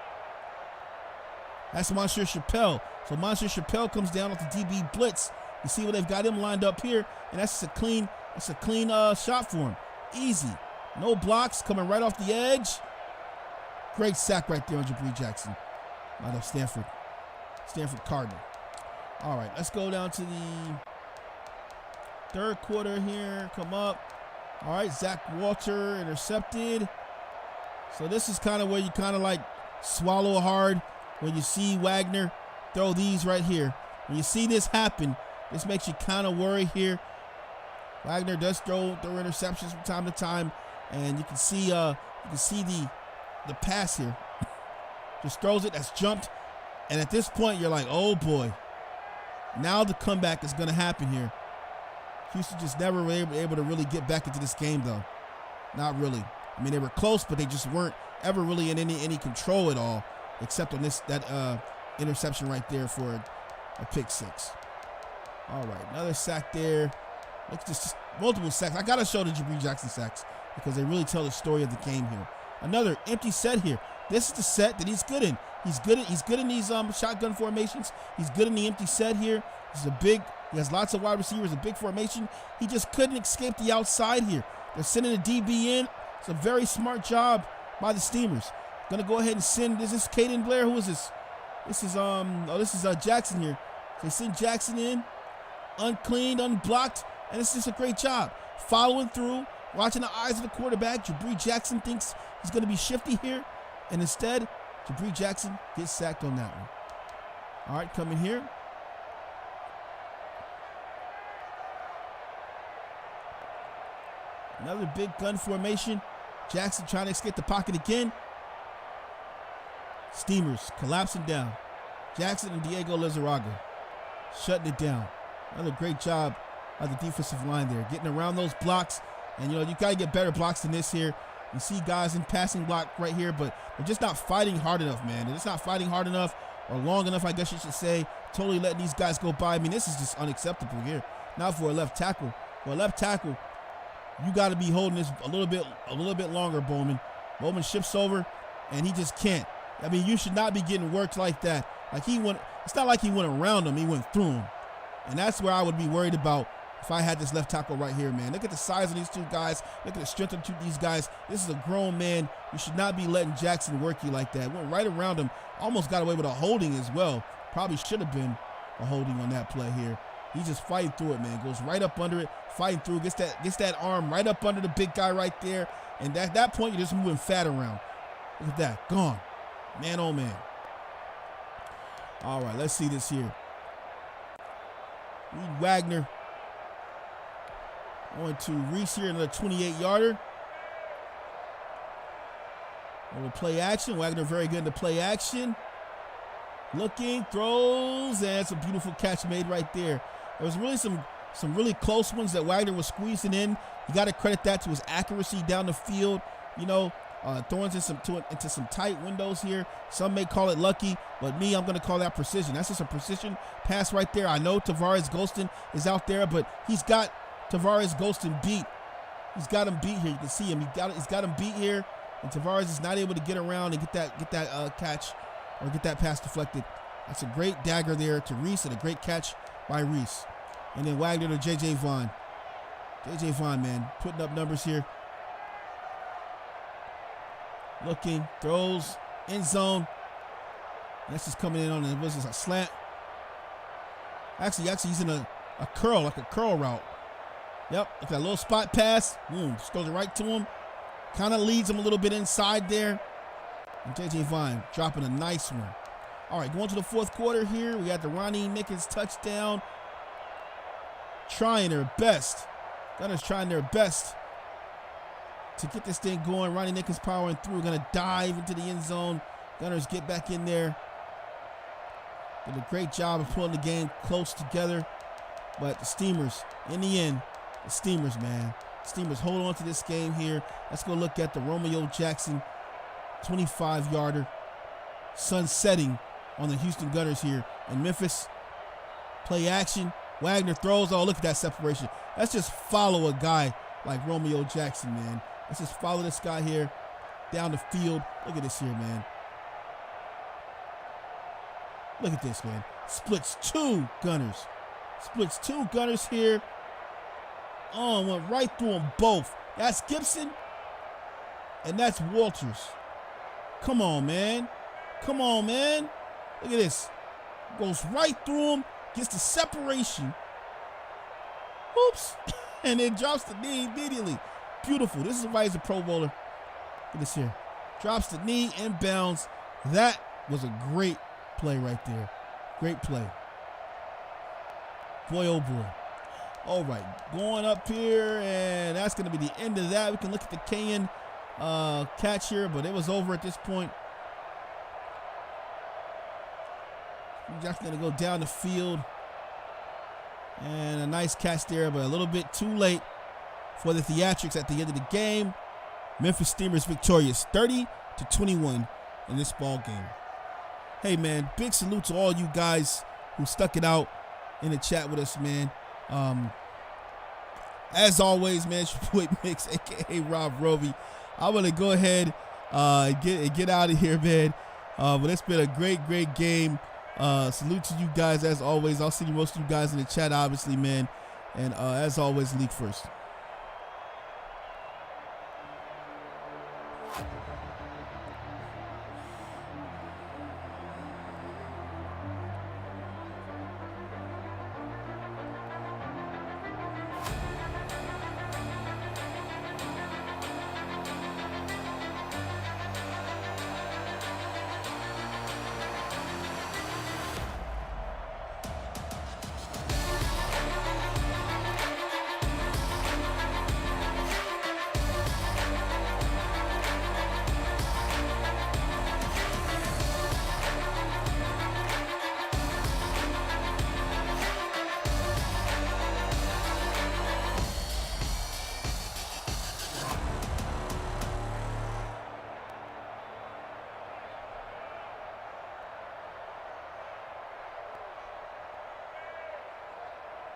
That's Monsieur Chappelle. So Monsieur Chappelle comes down off the DB blitz. You see where they've got him lined up here, and that's just a clean shot for him. Easy. No blocks, coming right off the edge. Great sack right there on Jabri Jackson. Out of Stanford Cardinal. All right, let's go down to the third quarter here. Come up. All right, Zach Walter intercepted. So this is kind of where you kind of like swallow hard when you see Wagner throw these right here. When you see this happen, this makes you kind of worry here. Wagner does throw interceptions from time to time, and you can see the pass here. Just throws it, that's jumped. And at this point, you're like, oh boy. Now the comeback is going to happen here. Houston just never were able to really get back into this game, though. Not really. I mean, they were close, but they just weren't ever really in any control at all, except on that interception right there for a pick six. All right, another sack there. Look, just multiple sacks. I got to show the Jabri Jackson sacks because they really tell the story of the game here. Another empty set here. This is the set that he's good in. He's good in these shotgun formations. He's good in the empty set here. He has lots of wide receivers, a big formation. He just couldn't escape the outside here. They're sending a DB in. It's a very smart job by the Steamers. Gonna go ahead and send. Is this Caden Blair? Who is this? This is Jackson here. They send Jackson in, uncleaned, unblocked, and it's just a great job. Following through, watching the eyes of the quarterback. Jabri Jackson thinks he's gonna be shifty here, and instead, Jabri Jackson gets sacked on that one. All right, coming here. Another big gun formation. Jackson trying to escape the pocket again. Steamers collapsing down. Jackson and Diego Lizarraga shutting it down. Another great job by the defensive line there, getting around those blocks. And, you got to get better blocks than this here. You see guys in passing block right here, but they're just not fighting hard enough, man. They're just not fighting hard enough or long enough, I guess you should say. Totally letting these guys go by. I mean, this is just unacceptable here. Now for a left tackle. For a left tackle, you got to be holding this a little bit longer, Bowman. Bowman shifts over, and he just can't. I mean, you should not be getting worked like that. Like it's not like he went around him. He went through him. And that's where I would be worried about if I had this left tackle right here, man. Look at the size of these two guys. Look at the strength of these guys. This is a grown man. You should not be letting Jackson work you like that. Went right around him. Almost got away with a holding as well. Probably should have been a holding on that play here. He's just fighting through it, man. Goes right up under it, fighting through, gets that arm right up under the big guy right there. And at that point, you're just moving fat around. Look at that. Gone. Man, oh, man. All right, let's see this here. Reed Wagner. On to Reese here, another 28-yarder. A little play action. Wagner very good in the play action. Looking, throws, and it's a beautiful catch made right there. There was really some really close ones that Wagner was squeezing in. You got to credit that to his accuracy down the field. You know, throwing into some tight windows here. Some may call it lucky, but me, I'm going to call that precision. That's just a precision pass right there. I know Tavares Golston is out there, but he's got Tavares Golston beat. He's got him beat here. You can see him. He's got him beat here, and Tavares is not able to get around and get that catch or get that pass deflected. That's a great dagger there to Reese and a great catch by Reese. And then Wagner to J.J. Vaughn. J.J. Vaughn, man, putting up numbers here. Looking, throws, end zone. That's just coming in on a slant. Actually, he's in a curl, like a curl route. Yep, like that little spot pass. Boom, just goes right to him. Kind of leads him a little bit inside there. And J.J. Vaughn dropping a nice one. All right, going to the fourth quarter here. We got the Ronnie Nickens touchdown. Trying their best. Gunners trying their best to get this thing going. Ronnie Nickens powering through. Going to dive into the end zone. Gunners get back in there. Did a great job of pulling the game close together. But the Steamers, in the end, the Steamers, man. Steamers hold on to this game here. Let's go look at the Romeo Jackson 25-yarder. Sun setting on the Houston Gunners here in Memphis. Play action. Wagner throws. Oh, look at that separation. Let's just follow a guy like Romeo Jackson, man. Let's just follow this guy here down the field. Look at this here, man. Look at this, man. Splits two Gunners. Splits two Gunners here. Oh, went right through them both. That's Gibson, and that's Walters. Come on, man. Come on, man. Look at this. Goes right through him, gets the separation. Oops. And then drops the knee immediately. Beautiful. This is why he's a Pro Bowler. Look at this here. Drops the knee, inbounds. That was a great play right there. Great play. Boy, oh boy. All right, going up here, and that's going to be the end of that. We can look at the Kayan catch here, but it was over at this point. Jackson going to go down the field, and a nice catch there, but a little bit too late for the theatrics at the end of the game. Memphis Steamers victorious 30-21 in this ball game. Hey, man, big salute to all you guys who stuck it out in the chat with us, man. As always, man, it's your boy Mix, aka Rob Roby. I'm gonna go ahead and get out of here, man. But it's been a great game. Salute to you guys as always. I'll see most of you guys in the chat, obviously, man. And as always, league first.